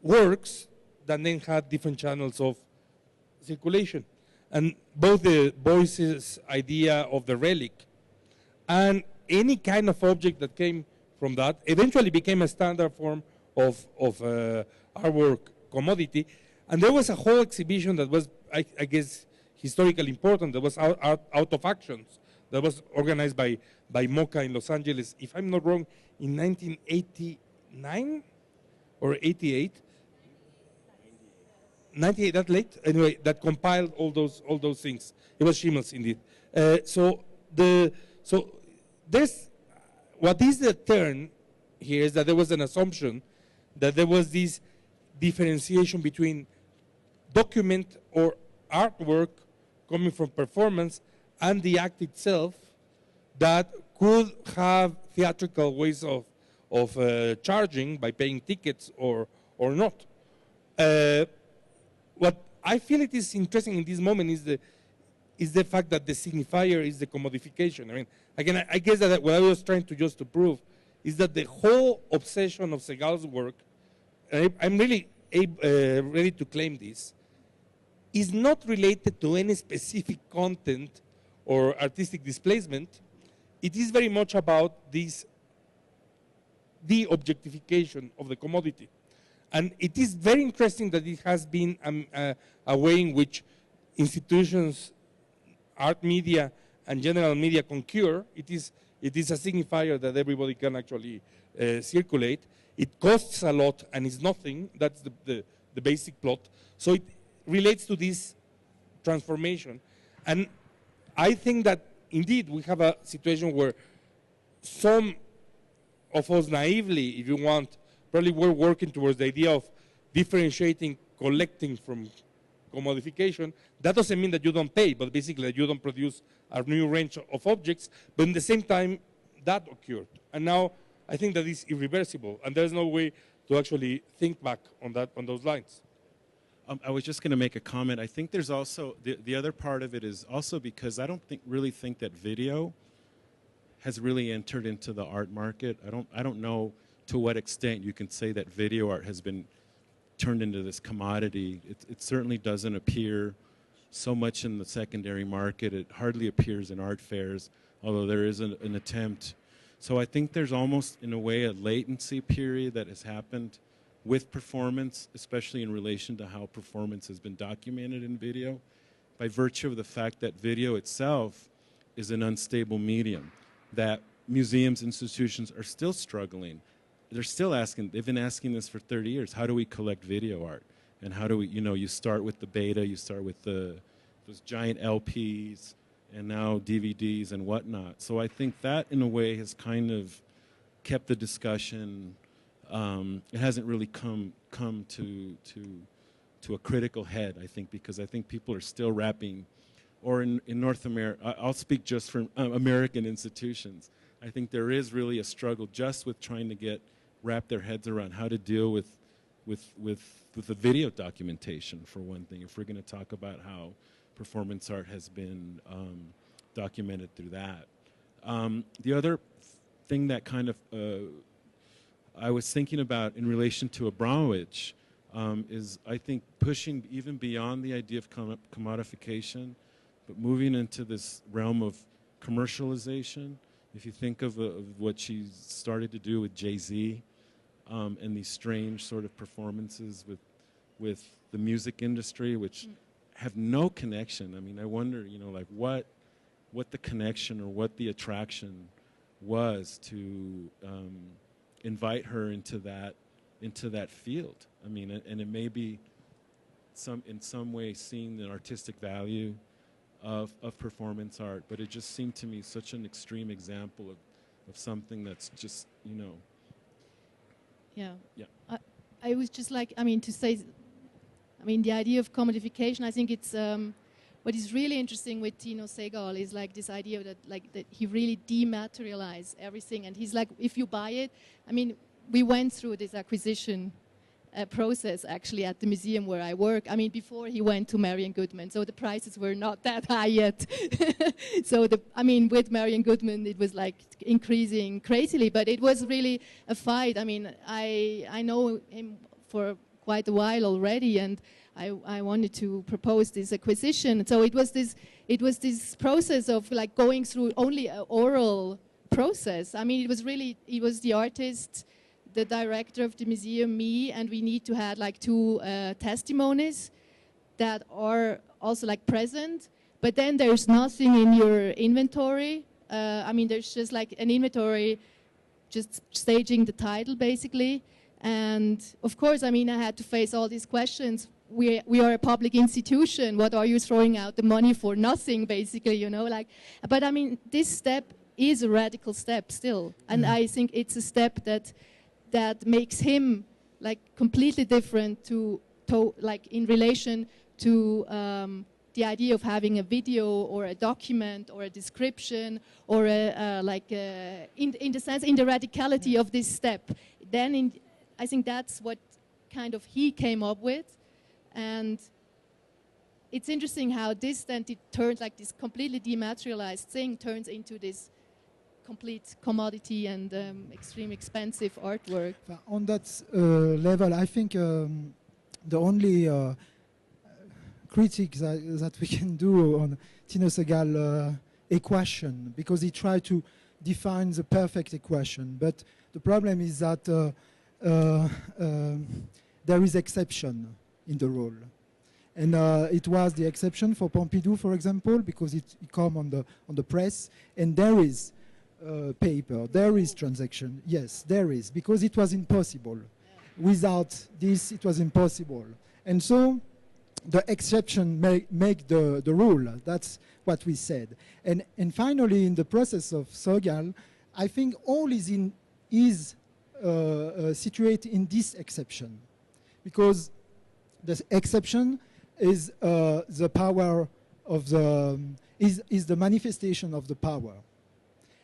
Speaker 3: works that then had different channels of circulation. And both the Boyce's idea of the relic and any kind of object that came from that eventually became a standard form of artwork commodity. And there was a whole exhibition that was, I guess, historically important. That was out of Actions, that was organized by MoCA in Los Angeles, if I'm not wrong, in 1989 or 88. 98, that late? Anyway, that compiled all those things. It was Schimel's indeed. So there's, what is the turn here is that there was an assumption that there was this differentiation between document or artwork coming from performance and the act itself that could have theatrical ways of charging by paying tickets or not. What I feel it is interesting in this moment is the fact that the signifier is the commodification. I mean, again, I guess that what I was trying to just to prove is that the whole obsession of Segal's work, and I'm really ready to claim this, is not related to any specific content or artistic displacement. It is very much about this de-objectification of the commodity. And it is very interesting that it has been a way in which institutions, art media, and general media concur. It is a signifier that everybody can actually circulate. It costs a lot and is nothing. That's the basic plot. So it relates to this transformation. And I think that indeed we have a situation where some of us naively, if you want, probably we're working towards the idea of differentiating collecting from commodification. That doesn't mean that you don't pay, but basically that you don't produce a new range of objects. But in the same time, that occurred. And now I think that is irreversible, and there's no way to actually think back on those lines.
Speaker 2: I was just going to make a comment. I think there's also, the other part of it is also because I don't really think that video has really entered into the art market. I don't know to what extent you can say that video art has been turned into this commodity. It certainly doesn't appear so much in the secondary market. It hardly appears in art fairs, although there is an attempt. So I think there's almost, in a way, a latency period that has happened with performance, especially in relation to how performance has been documented in video, by virtue of the fact that video itself is an unstable medium, that museums, institutions are still struggling. They're still asking, they've been asking this for 30 years, how do we collect video art? And how do we, you start with the beta, you start with those giant LPs, and now DVDs and whatnot. So I think that, in a way, has kind of kept the discussion. It hasn't really come to a critical head, I think, because I think people are still wrapping, or in North America, I'll speak just for American institutions. I think there is really a struggle just with trying to wrap their heads around how to deal with the video documentation, for one thing, if we're going to talk about how performance art has been documented through that. The other thing that kind of I was thinking about in relation to Abramowitz is, I think, pushing even beyond the idea of commodification, but moving into this realm of commercialization. If you think of what she started to do with Jay-Z and these strange sort of performances with the music industry, which have no connection. I mean, I wonder, like what the connection or what the attraction was to invite her into that field. I mean, and it may be in some way seeing the artistic value of performance art, but it just seemed to me such an extreme example of something that's just,
Speaker 1: Yeah.
Speaker 2: Yeah.
Speaker 1: I was just like, to say, the idea of commodification, I think it's, what is really interesting with Tino Segal is like this idea that he really dematerialized everything. And he's like, if you buy it, we went through this acquisition process actually at the museum where I work. I mean, before he went to Marian Goodman, so the prices were not that high yet. So I mean, with Marian Goodman, it was like increasing crazily, but it was really a fight. I mean, I know him for quite a while already, and I wanted to propose this acquisition. So it was this process of like going through only an oral process. I mean, it was the artist, the director of the museum, me, and we need to have like 2 testimonies that are also like present. But then there's nothing in your inventory. I mean, there's just like an inventory, just staging the title basically. And of course, I mean, I had to face all these questions. We are a public institution. What are you throwing out the money for? Nothing, basically, you know. Like, but I mean, this step is a radical step still, and I think it's a step that makes him like completely different to like in relation to the idea of having a video or a document or a description or in the sense, in the radicality of this step. Then I think that's what kind of he came up with. And it's interesting how this then turns, like this completely dematerialized thing turns into this complete commodity and extreme expensive artwork.
Speaker 4: On that level, I think the only critique that we can do on Tino Sehgal equation, because he tried to define the perfect equation, but the problem is that there is exception in the role. And it was the exception for Pompidou, for example, because it come on the press, and there is paper, there is transaction. Yes, there is, because it was impossible. Without this, it was impossible. And so the exception make the rule. That's what we said. And finally, in the process of Sehgal, I think all is situated in this exception, because the exception is the power of is the manifestation of the power.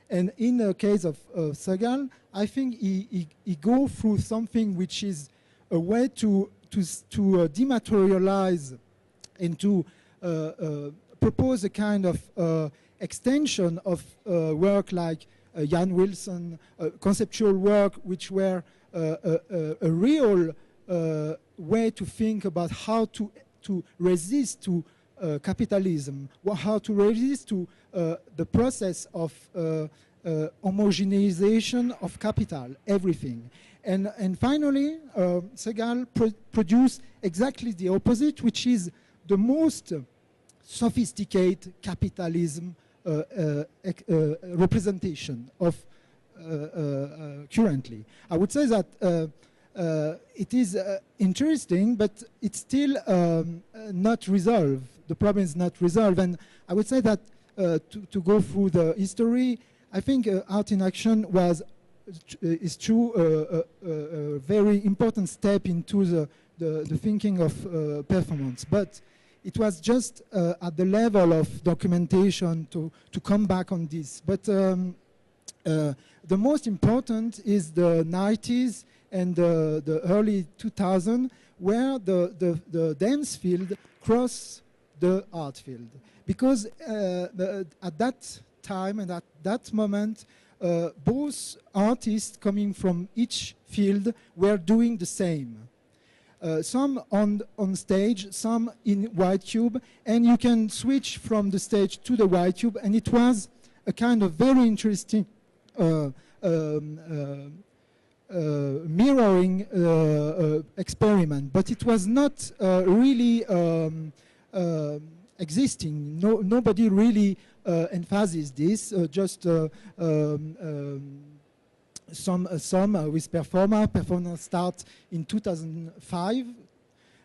Speaker 4: And in the case of Sehgal, I think he go through something which is a way to dematerialize and to propose a kind of extension of work like Jan Wilson, conceptual work, which were a real way to think about how to resist to capitalism, how to resist to the process of homogenization of capital, everything. And finally, Sehgal produced exactly the opposite, which is the most sophisticated capitalism representation of currently. I would say that it is interesting, but it's still not resolved. The problem is not resolved. And I would say that to go through the history, I think Art in Action is true a very important step into the thinking of performance. But it was just at the level of documentation to come back on this. But the most important is the 90s and the early 2000s, where the dance field crossed the art field. Because at that time and at that moment, both artists coming from each field were doing the same. Some on stage, some in white cube, and you can switch from the stage to the white cube, and it was a kind of very interesting mirroring experiment, but it was not really existing. Nobody really emphasizes this. Just some with Performance start in 2005.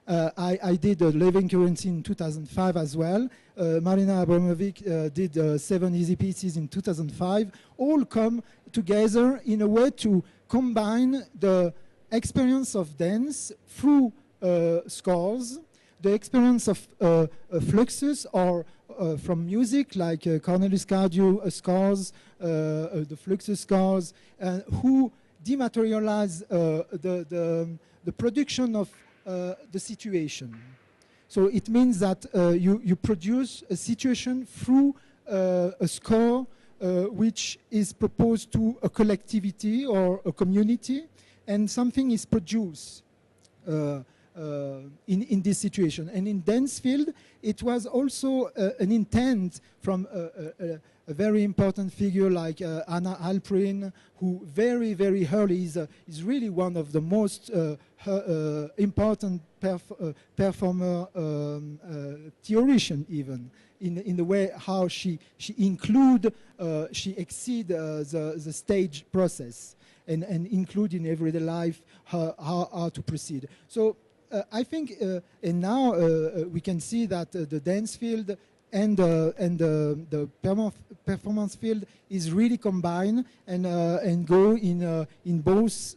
Speaker 4: I did a Living Currency in 2005 as well. Marina Abramovic did 7 easy pieces in 2005. All come together in a way to combine the experience of dance through scores, the experience of fluxus or from music, like Cornelis Cardew scores, the fluxus scores, who dematerialize the production of the situation. So it means that you produce a situation through a score which is proposed to a collectivity or a community, and something is produced in this situation. And in dance field, it was also an intent from a very important figure like Anna Alprin, who very, very early is really one of the most important performer theoretician even, in the way how she exceed the stage process and include in everyday life how to proceed. So I think, and now we can see that the dance field and the performance field is really combined and go in both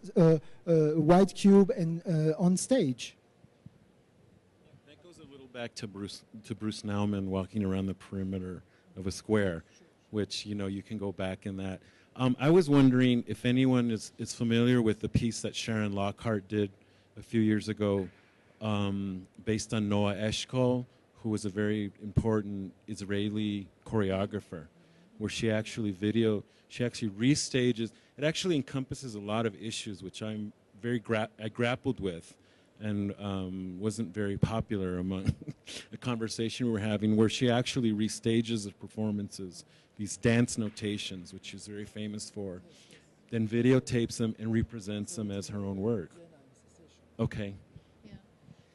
Speaker 4: white cube and on stage.
Speaker 2: That goes a little back to Bruce Nauman walking around the perimeter of a square, which you can go back in that. I was wondering if anyone is familiar with the piece that Sharon Lockhart did a few years ago, based on Noah Eshkol, who was a very important Israeli choreographer, where she actually restages. It actually encompasses a lot of issues, which I grappled with, and wasn't very popular among the conversation we were having, where she actually restages the performances, these dance notations, which she's very famous for, then videotapes them and represents them as her own work. Okay.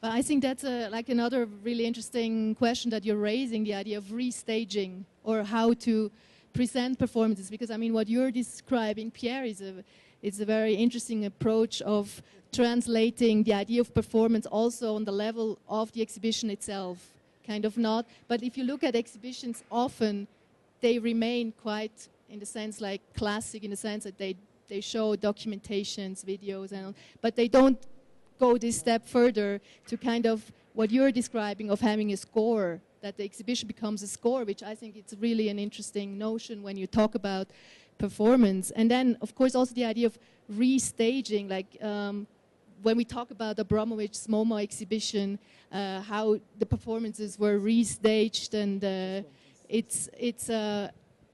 Speaker 1: But I think that's like another really interesting question that you're raising, the idea of restaging or how to present performances. Because I mean, what you're describing, Pierre, is a very interesting approach of translating the idea of performance also on the level of the exhibition itself. Kind of not. But if you look at exhibitions, often they remain quite, in the sense, like classic, in the sense that they show documentations, videos, but they don't go this step further to kind of what you're describing of having a score, that the exhibition becomes a score, which I think it's really an interesting notion when you talk about performance. And then, of course, also the idea of restaging, like when we talk about the Abramovich's MoMA exhibition, how the performances were restaged, and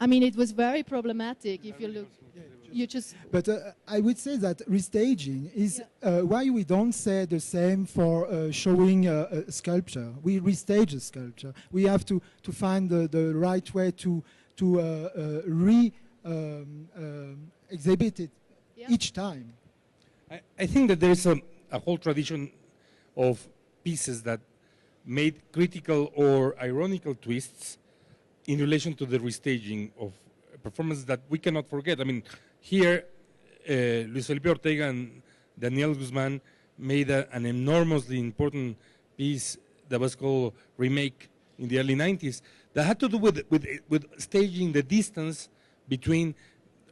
Speaker 1: I mean, it was very problematic if you look.
Speaker 4: But I would say that restaging is why we don't say the same for showing a sculpture. We restage a sculpture. We have to find the right way to exhibit it each time.
Speaker 3: I think that there is a whole tradition of pieces that made critical or ironical twists in relation to the restaging of performances that we cannot forget. I mean, here, Luis Felipe Ortega and Daniel Guzman made an enormously important piece that was called Remake in the early 90s that had to do with staging the distance between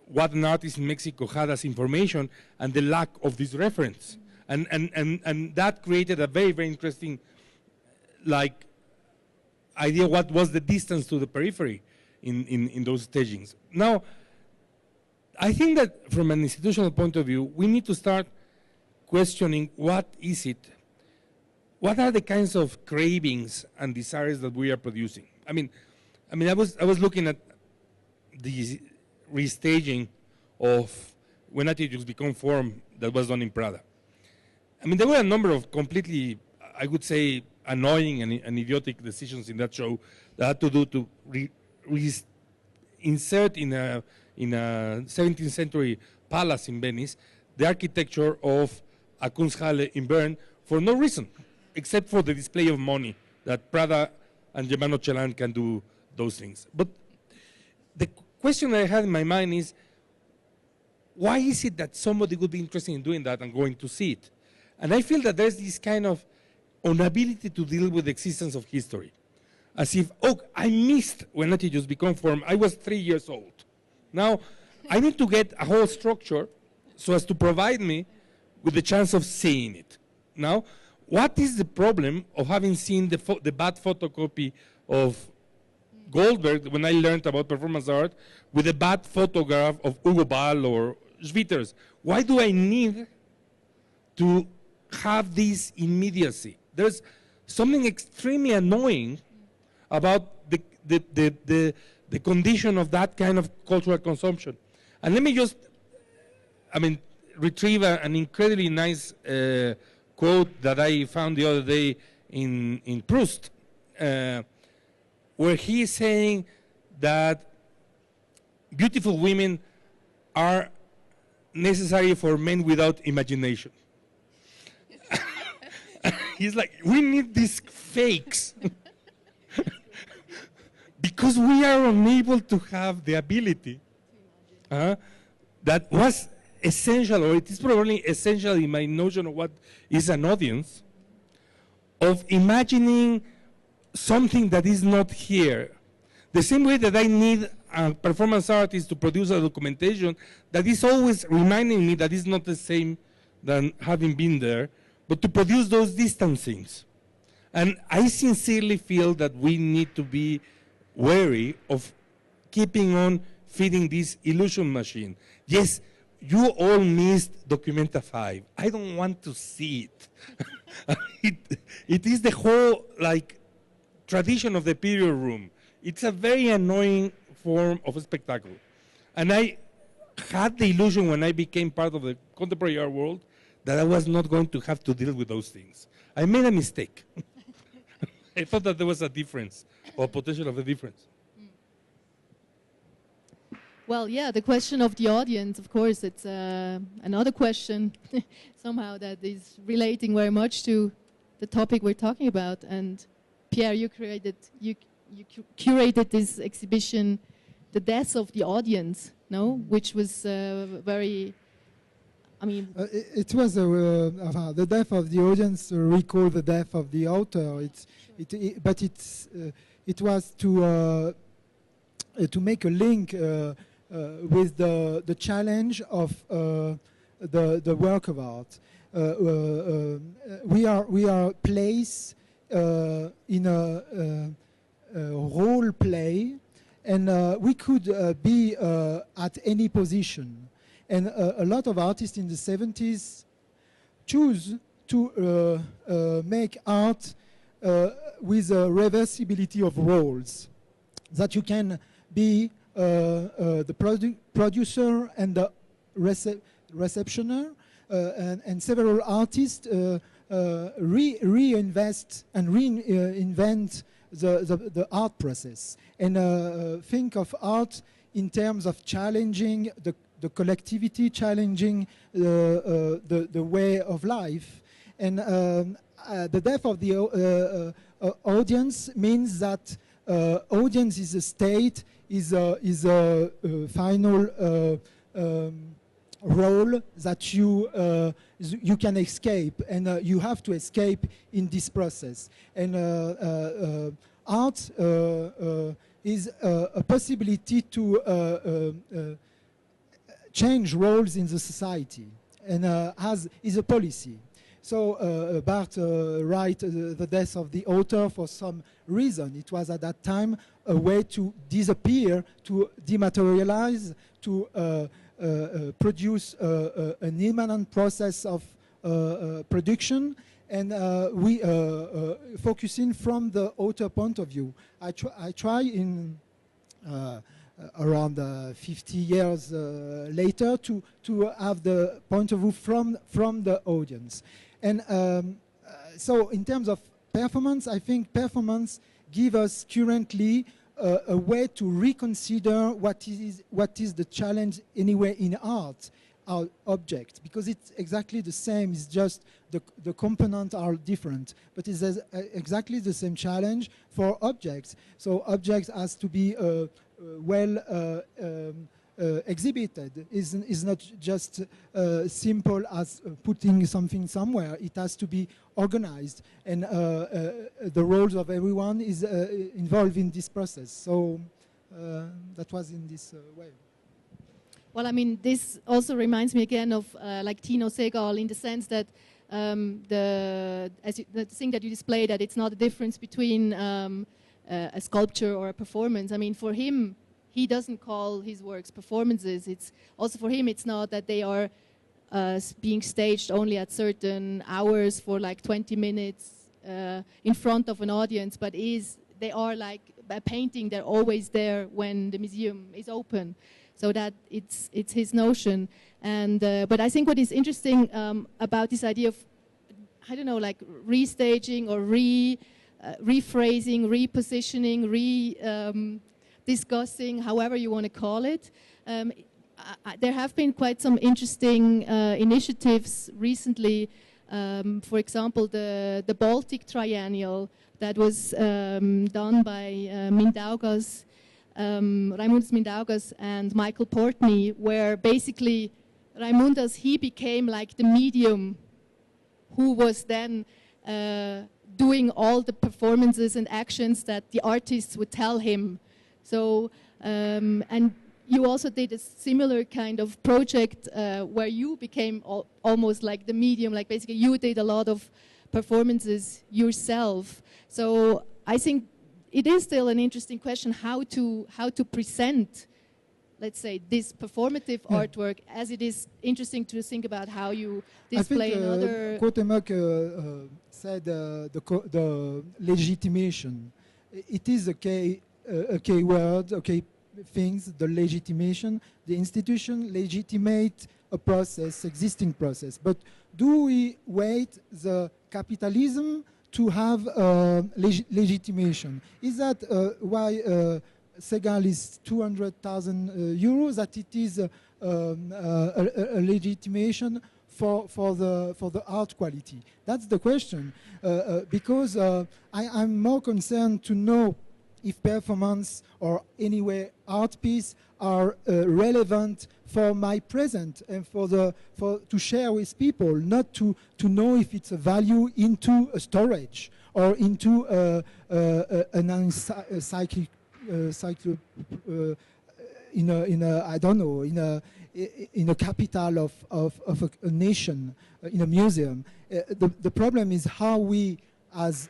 Speaker 3: what an artist in Mexico had as information and the lack of this reference. And that created a very, very interesting idea what was the distance to the periphery in those stagings. Now, I think that from an institutional point of view, we need to start questioning what is it, what are the kinds of cravings and desires that we are producing. I mean, I was looking at the restaging of When Attitudes Become Form that was done in Prada. I mean, there were a number of completely, I would say, annoying and idiotic decisions in that show that had to do to insert in a 17th century palace in Venice the architecture of a Kunsthalle in Bern for no reason, except for the display of money that Prada and Germano Celan can do those things. But the question I had in my mind is, why is it that somebody would be interested in doing that and going to see it? And I feel that there's this kind of inability to deal with the existence of history. As if, oh, I missed When Attitudes Become Form. I was 3 years old. Now, I need to get a whole structure so as to provide me with the chance of seeing it. Now, what is the problem of having seen the bad photocopy of Goldberg when I learned about performance art with a bad photograph of Hugo Ball or Schwitters? Why do I need to have this immediacy? There's something extremely annoying about the condition of that kind of cultural consumption. And let me just, retrieve an incredibly nice quote that I found the other day in Proust, where he is saying that beautiful women are necessary for men without imagination. He's like, we need these fakes because we are unable to have the ability that was essential, or it is probably essential in my notion of what is an audience, of imagining something that is not here. The same way that I need a performance artist to produce a documentation that is always reminding me that it's not the same than having been there, but to produce those distancings. And I sincerely feel that we need to be wary of keeping on feeding this illusion machine. Yes, you all missed Documenta 5. I don't want to see it. It is the whole tradition of the period room. It's a very annoying form of a spectacle. And I had the illusion when I became part of the contemporary art world that I was not going to have to deal with those things. I made a mistake. I thought that there was a difference, or potential of a difference.
Speaker 1: Well, yeah, the question of the audience, of course, it's another question somehow that is relating very much to the topic we're talking about. And Pierre, you curated this exhibition, The Death of the Audience, no? Which was very,
Speaker 4: it was the death of the audience recall the death of the author. But it was to make a link with the challenge of the work of art. We are placed in a role play, and we could be at any position. And a lot of artists in the 70s choose to make art with a reversibility of roles, that you can be the producer and the receptioner, and several artists reinvest and reinvent the art process, and think of art in terms of challenging the collectivity, challenging the way of life. And the death of the audience means that audience is a state, is a final role that you can escape, and you have to escape in this process. And art is a possibility to change roles in the society, and is a policy. So Barthes writes the death of the author for some reason. It was at that time a way to disappear, to dematerialize, to produce an immanent process of production, and we focusing from the author point of view. I try in around 50 years later to have the point of view from the audience. And so in terms of performance, I think performance gives us currently a way to reconsider what is the challenge anyway in art, our object, because it's exactly the same. It's just the components are different, but it's exactly the same challenge for objects. So objects has to be well exhibited. Is not just simple as putting something somewhere. It has to be organized, and the roles of everyone is involved in this process. So that was in this way.
Speaker 1: Well, I mean, this also reminds me again of like Tino Segal, in the sense that the thing that you display, that it's not a difference between a sculpture or a performance. I mean, for him, he doesn't call his works performances. It's also for him, it's not that they are being staged only at certain hours for like 20 minutes in front of an audience, but they are like a painting, they're always there when the museum is open. So that it's his notion. And but I think what is interesting about this idea of, I don't know, like restaging or rephrasing, repositioning, discussing, however you want to call it. There have been quite some interesting initiatives recently. For example, the Baltic Triennial that was done by Mindaugas, Raimundas Mindaugas and Michael Portney, where basically Raimundas, he became like the medium who was then doing all the performances and actions that the artists would tell him. So, and you also did a similar kind of project where you became almost like the medium, like basically you did a lot of performances yourself. So I think it is still an interesting question how to present, let's say, this performative artwork, as it is interesting to think about how you display another.
Speaker 4: Cuauhtémoc said the legitimation. It is a key word, things, the legitimation. The institution legitimate a process, existing process. But do we wait the capitalism to have legitimation? Is that why Segal is 200,000 euros, that it is a legitimation for the art quality? That's the question. Because I'm more concerned to know if performance or anyway art piece are relevant for my present and to share with people, not to know if it's a value into a storage or into an encyclic in a capital of a nation, in a museum. The problem is how we, as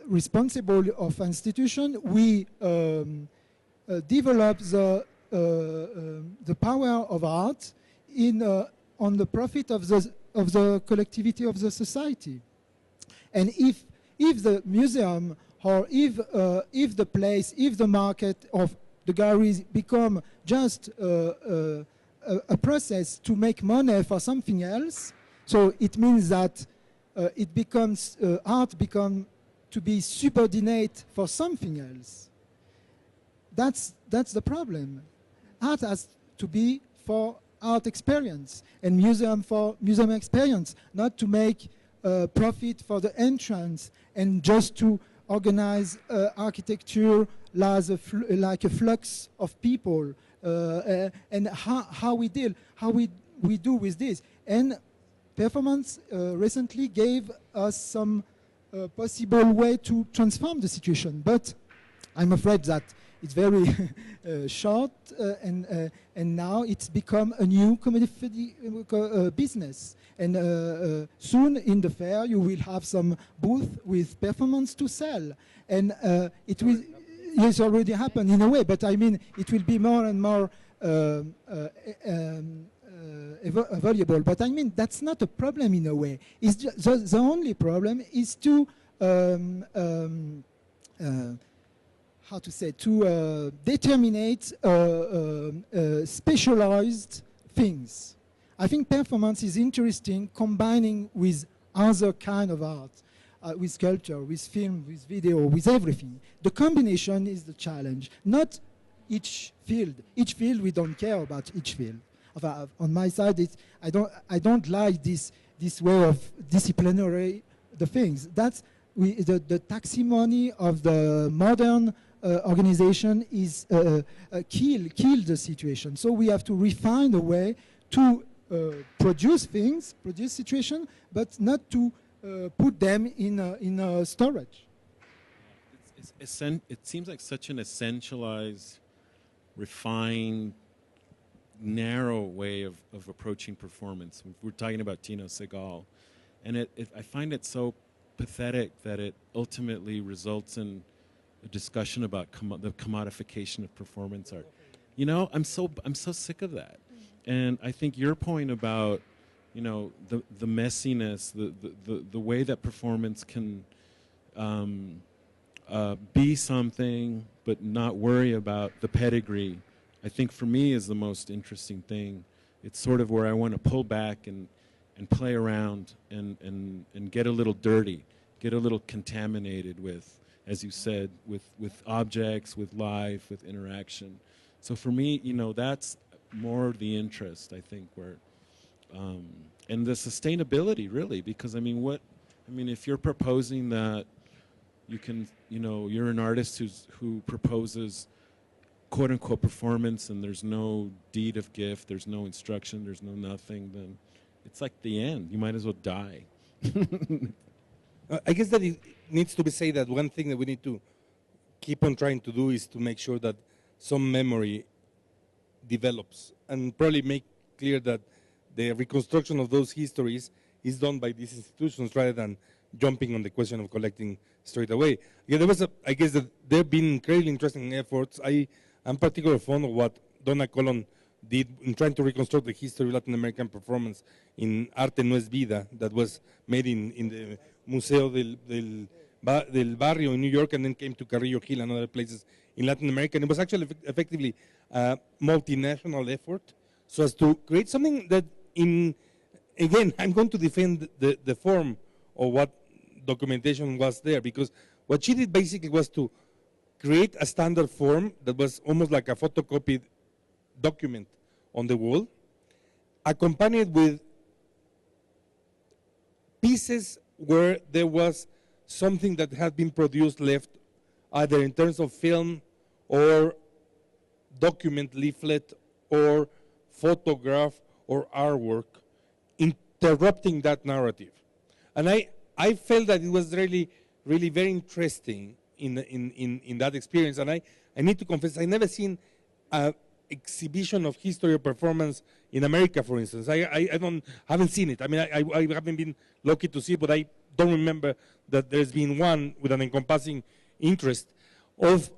Speaker 4: responsible of institution, we develop the power of art on the profit of the collectivity of the society. And if the museum or if the place, if the market of the galleries become just a process to make money for something else, so it means that it becomes art become to be subordinate for something else. That's the problem. Art has to be for art experience and museum for museum experience, not to make profit for the entrance and just to organize architecture like a flux of people, and how we do with this. And performance recently gave us some possible way to transform the situation, but I'm afraid that it's very short, and now it's become a new commodity business. And soon in the fair you will have some booth with performance to sell, and it will. It's already happened in a way, but I mean it will be more and more valuable. But I mean that's not a problem in a way. It's just the only problem is to how to say, to determinate specialized things. I think performance is interesting combining with other kind of art, with sculpture, with film, with video, with everything. The combination is the challenge, not each field. Each field, we don't care about each field. On my side, I don't like this way of disciplinary the things. That's the taxonomy of the modern organization is kill the situation. So we have to refine a way to produce things, produce situation, but not to put them in a storage.
Speaker 2: It seems like such an essentialized, refined, narrow way of approaching performance. We're talking about Tino Segal, and I find it so pathetic that it ultimately results in a discussion about the commodification of performance art. You know, I'm so sick of that. And I think your point about, you know, the messiness, the way that performance can be something but not worry about the pedigree, I think for me is the most interesting thing. It's sort of where I want to pull back and play around and get a little dirty, get a little contaminated with, as you said, with objects, with life, with interaction. So for me, you know, that's more the interest, I think, where, and the sustainability, really, because I mean, if you're proposing that you can, you know, you're an artist who proposes quote unquote performance and there's no deed of gift, there's no instruction, there's no nothing, then it's like the end. You might as well die.
Speaker 3: I guess that it needs to be said that one thing that we need to keep on trying to do is to make sure that some memory develops and probably make clear that the reconstruction of those histories is done by these institutions rather than jumping on the question of collecting straight away. Yeah, I guess that there have been incredibly interesting efforts. I'm particularly fond of what Donna Colon did in trying to reconstruct the history of Latin American performance in Arte No Es Vida, that was made in the Museo del Barrio in New York and then came to Carrillo Hill and other places in Latin America. And it was actually effectively a multinational effort so as to create something that again, I'm going to defend the form of what documentation was there, because what she did basically was to create a standard form that was almost like a photocopied document on the wall, accompanied with pieces where there was something that had been produced left, either in terms of film or document, leaflet, or photograph or artwork, interrupting that narrative. And I felt that it was really, really very interesting in that experience. And I need to confess, I never seen an exhibition of history or performance in America, for instance. I haven't seen it. I mean, I haven't been lucky to see it, but I don't remember that there's been one with an encompassing interest of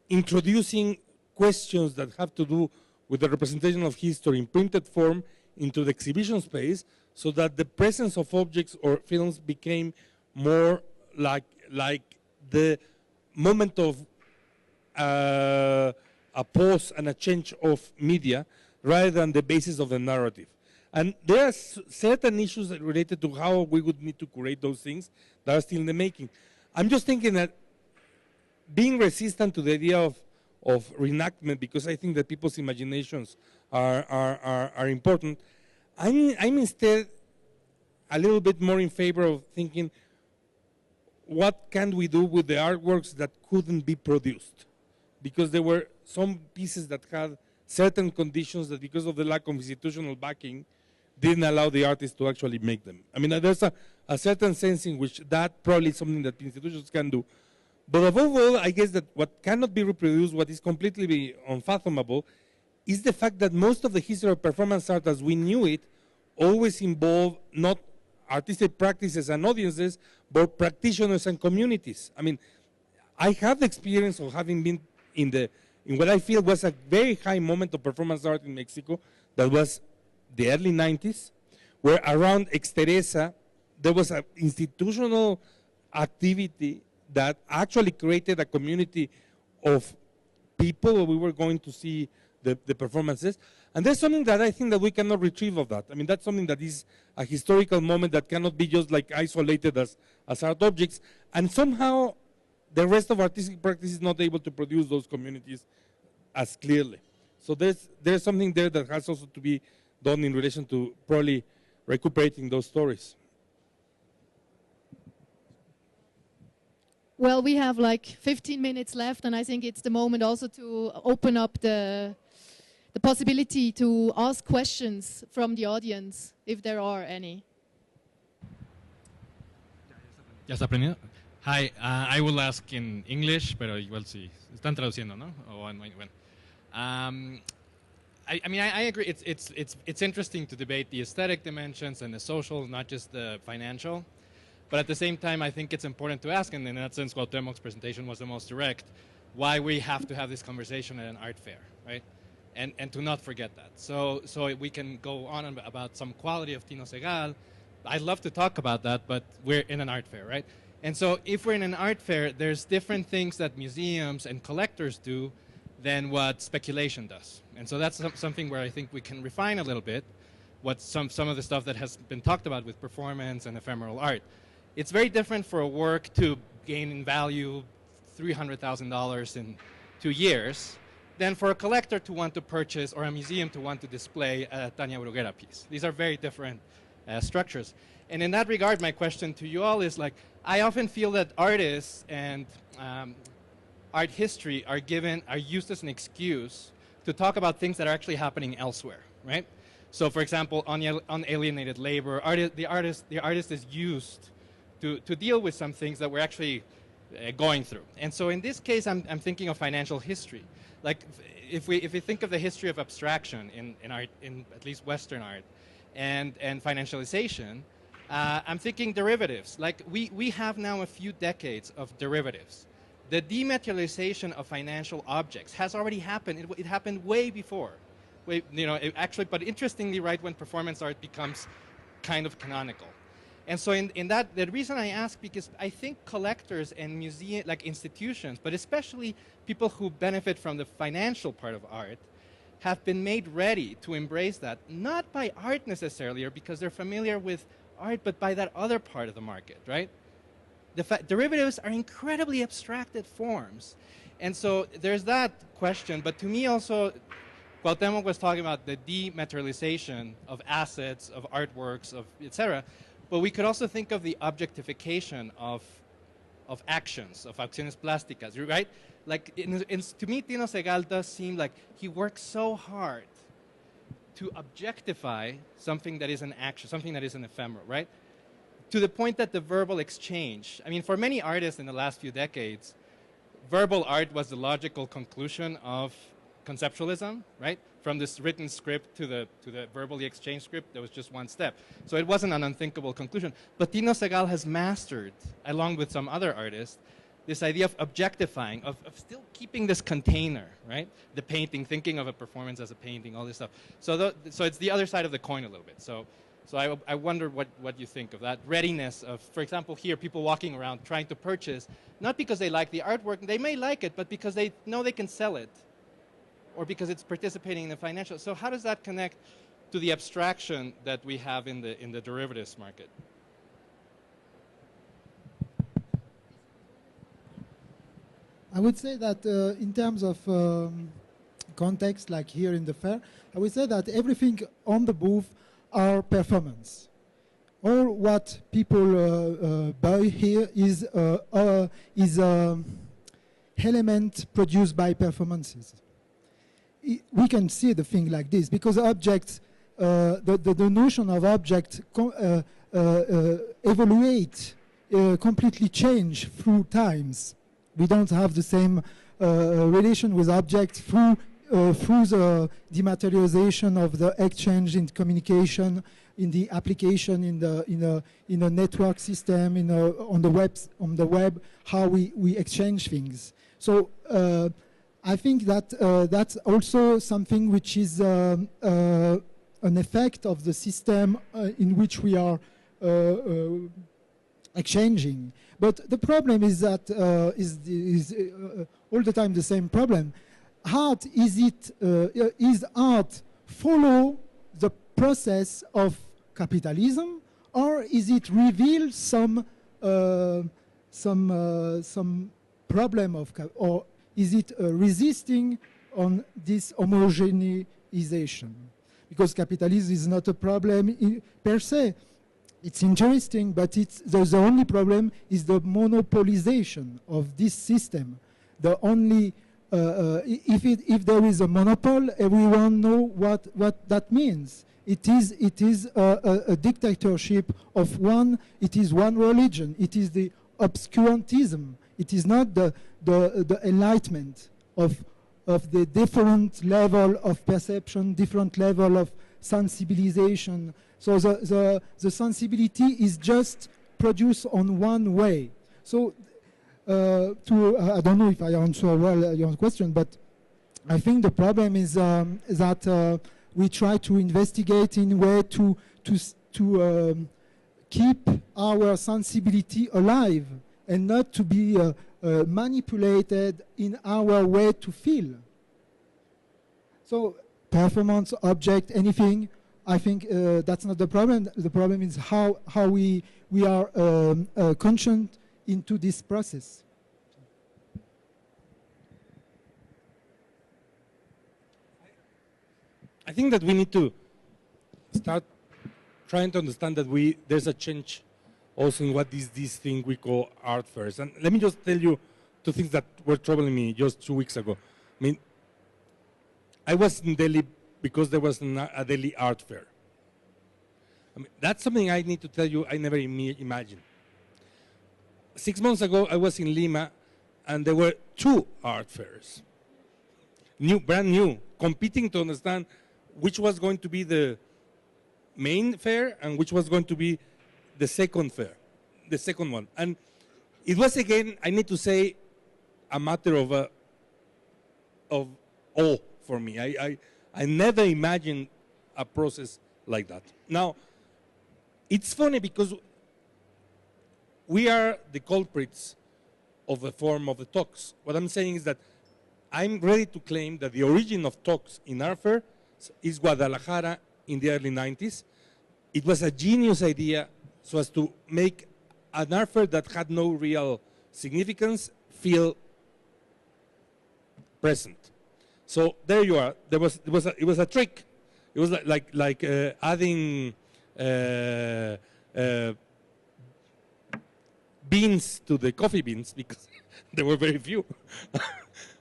Speaker 3: introducing questions that have to do with the representation of history in printed form into the exhibition space, so that the presence of objects or films became more like the moment of a pause and a change of media rather than the basis of the narrative. And there are certain issues that related to how we would need to curate those things that are still in the making. I'm just thinking that being resistant to the idea of reenactment, because I think that people's imaginations are important, I'm instead a little bit more in favor of thinking, what can we do with the artworks that couldn't be produced? Because there were some pieces that had certain conditions that, because of the lack of institutional backing, didn't allow the artists to actually make them. I mean, there's a certain sense in which that probably is something that institutions can do. But above all, I guess that what cannot be reproduced, what is completely unfathomable, is the fact that most of the history of performance art as we knew it always involved not artistic practices and audiences, but practitioners and communities. I mean, I have the experience of having been in what I feel was a very high moment of performance art in Mexico, that was the early 90s, where around Exteresa, there was an institutional activity that actually created a community of people. We were going to see the performances. And there's something that I think that we cannot retrieve of that. I mean, that's something that is a historical moment that cannot be just like isolated as art objects. And somehow the rest of artistic practice is not able to produce those communities as clearly. So there's something there that has also to be done in relation to probably recuperating those stories.
Speaker 1: Well, we have like 15 minutes left, and I think it's the moment also to open up the possibility to ask questions from the audience, if there are any.
Speaker 5: ¿Ya está aprendiendo? Hi, I will ask in English, pero igual sí. Están traduciendo, ¿no? Bueno. I mean, I agree. It's interesting to debate the aesthetic dimensions and the social, not just the financial. But at the same time, I think it's important to ask, and in that sense, Cuauhtémoc's presentation was the most direct, why we have to have this conversation at an art fair, right? and to not forget that. So we can go on about some quality of Tino Segal. I'd love to talk about that, but we're in an art fair, right? And so if we're in an art fair, there's different things that museums and collectors do than what speculation does. And so that's something where I think we can refine a little bit what some of the stuff that has been talked about with performance and ephemeral art. It's very different for a work to gain in value $300,000 in 2 years than for a collector to want to purchase or a museum to want to display a Tania Bruguera piece. These are very different structures. And in that regard, my question to you all is, like, I often feel that artists and art history are used as an excuse to talk about things that are actually happening elsewhere, right? So, for example, unalienated labor, the artist is used to deal with some things that we're actually going through. And so in this case, I'm thinking of financial history. Like, if we think of the history of abstraction in art, in at least Western art, and financialization, I'm thinking derivatives. Like, we have now a few decades of derivatives. The dematerialization of financial objects has already happened. It happened way before. But interestingly, right when performance art becomes kind of canonical. And so in that, the reason I ask, because I think collectors and museum, like institutions, but especially people who benefit from the financial part of art, have been made ready to embrace that, not by art necessarily, or because they're familiar with art, but by that other part of the market, right? Derivatives are incredibly abstracted forms. And so there's that question, but to me also, Cuauhtémoc was talking about the dematerialization of assets, of artworks, of etc. But we could also think of the objectification of actions, of acciones plásticas, right? Like, to me, Tino Segal does seem like he works so hard to objectify something that is an action, something that is an ephemeral, right? To the point that the verbal exchange, I mean, for many artists in the last few decades, verbal art was the logical conclusion of conceptualism, right? From this written script to the verbally exchanged script, there was just one step. So it wasn't an unthinkable conclusion. But Tino Segal has mastered, along with some other artists, this idea of objectifying, of still keeping this container, right? The painting, thinking of a performance as a painting, all this stuff. So it's the other side of the coin a little bit. So I wonder what you think of that readiness of, for example, here, people walking around trying to purchase, not because they like the artwork, they may like it, but because they know they can sell it, or because it's participating in the financial. So how does that connect to the abstraction that we have in the derivatives market?
Speaker 4: I would say that in terms of context, like here in the fair, I would say that everything on the booth are performance. All what people buy here is element produced by performances. We can see the thing like this because objects, the notion of object evaluate, completely change through times. We don't have the same relation with objects through the dematerialization of the exchange in communication, in the application, in a network system, on the web, how we exchange things. So I think that that's also something which is an effect of the system in which we are exchanging. But the problem is that is all the time the same problem. Art is art follow the process of capitalism, or is it reveal some problem of, or is it resisting on this homogenization? Because capitalism is not a problem per se. It's interesting, but the only problem is the monopolization of this system. The only if there is a monopoly, everyone knows what that means. It is a dictatorship of one. It is one religion. It is the obscurantism. It is not the enlightenment of the different level of perception, different level of sensibilization. So the sensibility is just produced on one way. So I don't know if I answer well your question, but I think the problem is that we try to investigate in a way to keep our sensibility alive and not to be manipulated in our way to feel. So performance, object, anything, I think that's not the problem. The problem is how we are conscious into this process.
Speaker 3: I think that we need to start trying to understand that there's a change also in what is this thing we call art fairs. And let me just tell you two things that were troubling me just 2 weeks ago. I mean, I was in Delhi because there was a Delhi art fair. I mean, that's something I need to tell you I never imagined. 6 months ago, I was in Lima, and there were 2 art fairs, brand new, competing to understand which was going to be the main fair and which was going to be the second fair, the second one. And it was, again, I need to say, a matter of awe for me. I never imagined a process like that. Now, it's funny because we are the culprits of the form of the talks. What I'm saying is that I'm ready to claim that the origin of talks in art fair is Guadalajara in the early 90s. It was a genius idea so as to make an art fair that had no real significance feel present. So there you are. It was a trick. It was like adding beans to the coffee beans because there were very few.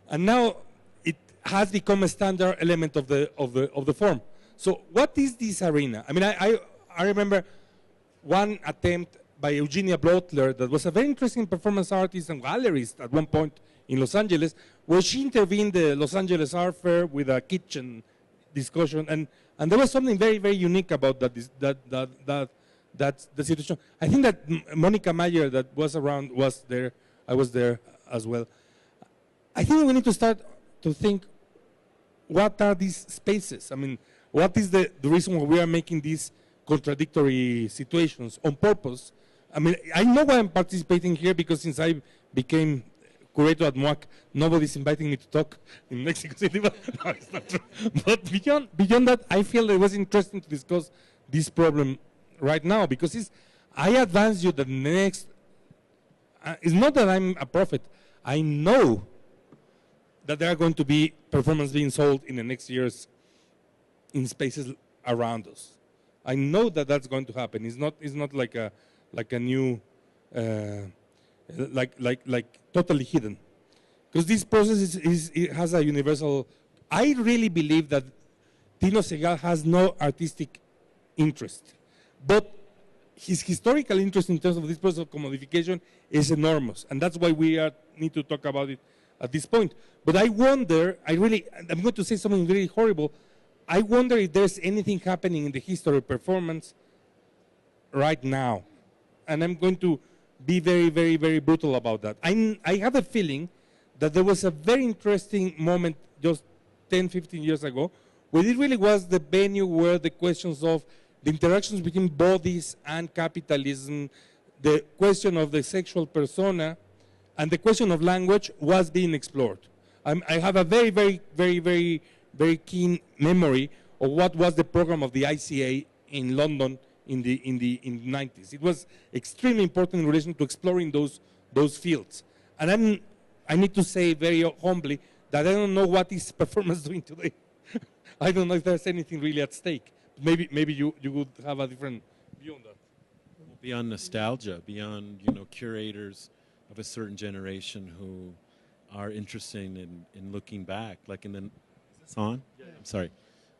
Speaker 3: And now it has become a standard element of the form. So what is this arena? I mean, I remember one attempt by Eugenia Blotler that was a very interesting performance artist and gallerist at one point in Los Angeles, where she intervened the Los Angeles Art Fair with a kitchen discussion, and there was something very, very unique about that the situation. I think that Monica Mayer that was around was there. I was there as well. I think we need to start to think, what are these spaces? I mean, what is the reason why we are making these contradictory situations on purpose? I mean, I know why I'm participating here because since I became curator at MOAC, nobody's inviting me to talk in Mexico City. No, it's not true. But beyond that, I feel it was interesting to discuss this problem right now because I advance you that the next, it's not that I'm a prophet. I know that there are going to be performances being sold in the next years in spaces around us. I know that that's going to happen. It's not like a new, like totally hidden. Because this process it has a universal, I really believe that Tino Segal has no artistic interest, but his historical interest in terms of this process of commodification is enormous, and that's why we need to talk about it at this point. But I wonder, I'm going to say something really horrible, I wonder if there's anything happening in the history of performance right now. And I'm going to be very, very, very brutal about that. I have a feeling that there was a very interesting moment just 10, 15 years ago, where it really was the venue where the questions of the interactions between bodies and capitalism, the question of the sexual persona, and the question of language was being explored. I have a very, very, very, very, very keen memory of what was the program of the ICA in London in the 90s. It was extremely important in relation to exploring those fields. And I need to say very humbly that I don't know what is performance doing today. I don't know if there's anything really at stake. Maybe you would have a different view on that.
Speaker 2: Beyond nostalgia, beyond curators of a certain generation who are interested in looking back, like in the. Is this on? Yeah. I'm sorry.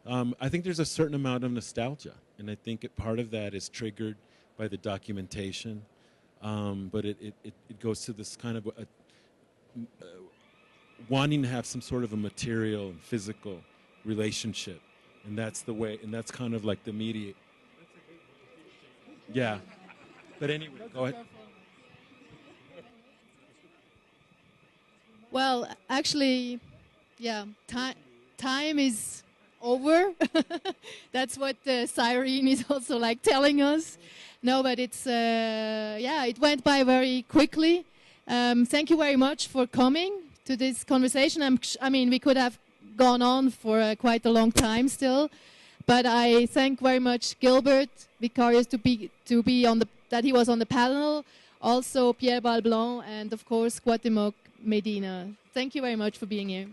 Speaker 2: I think there's a certain amount of nostalgia, and I think part of that is triggered by the documentation, but it goes to this kind of wanting to have some sort of a material and physical relationship, and that's the way, and that's kind of like the immediate. Yeah, but anyway, go ahead.
Speaker 1: Well, actually, Yeah, time is over. That's what the siren is also like telling us. No, but it's, yeah, it went by very quickly. Thank you very much for coming to this conversation. I mean, we could have gone on for quite a long time still, but I thank very much Gilbert, Vicario, to be on that he was on the panel, also Pierre Bal-Blanc, and of course Cuauhtémoc, Medina. Thank you very much for being here.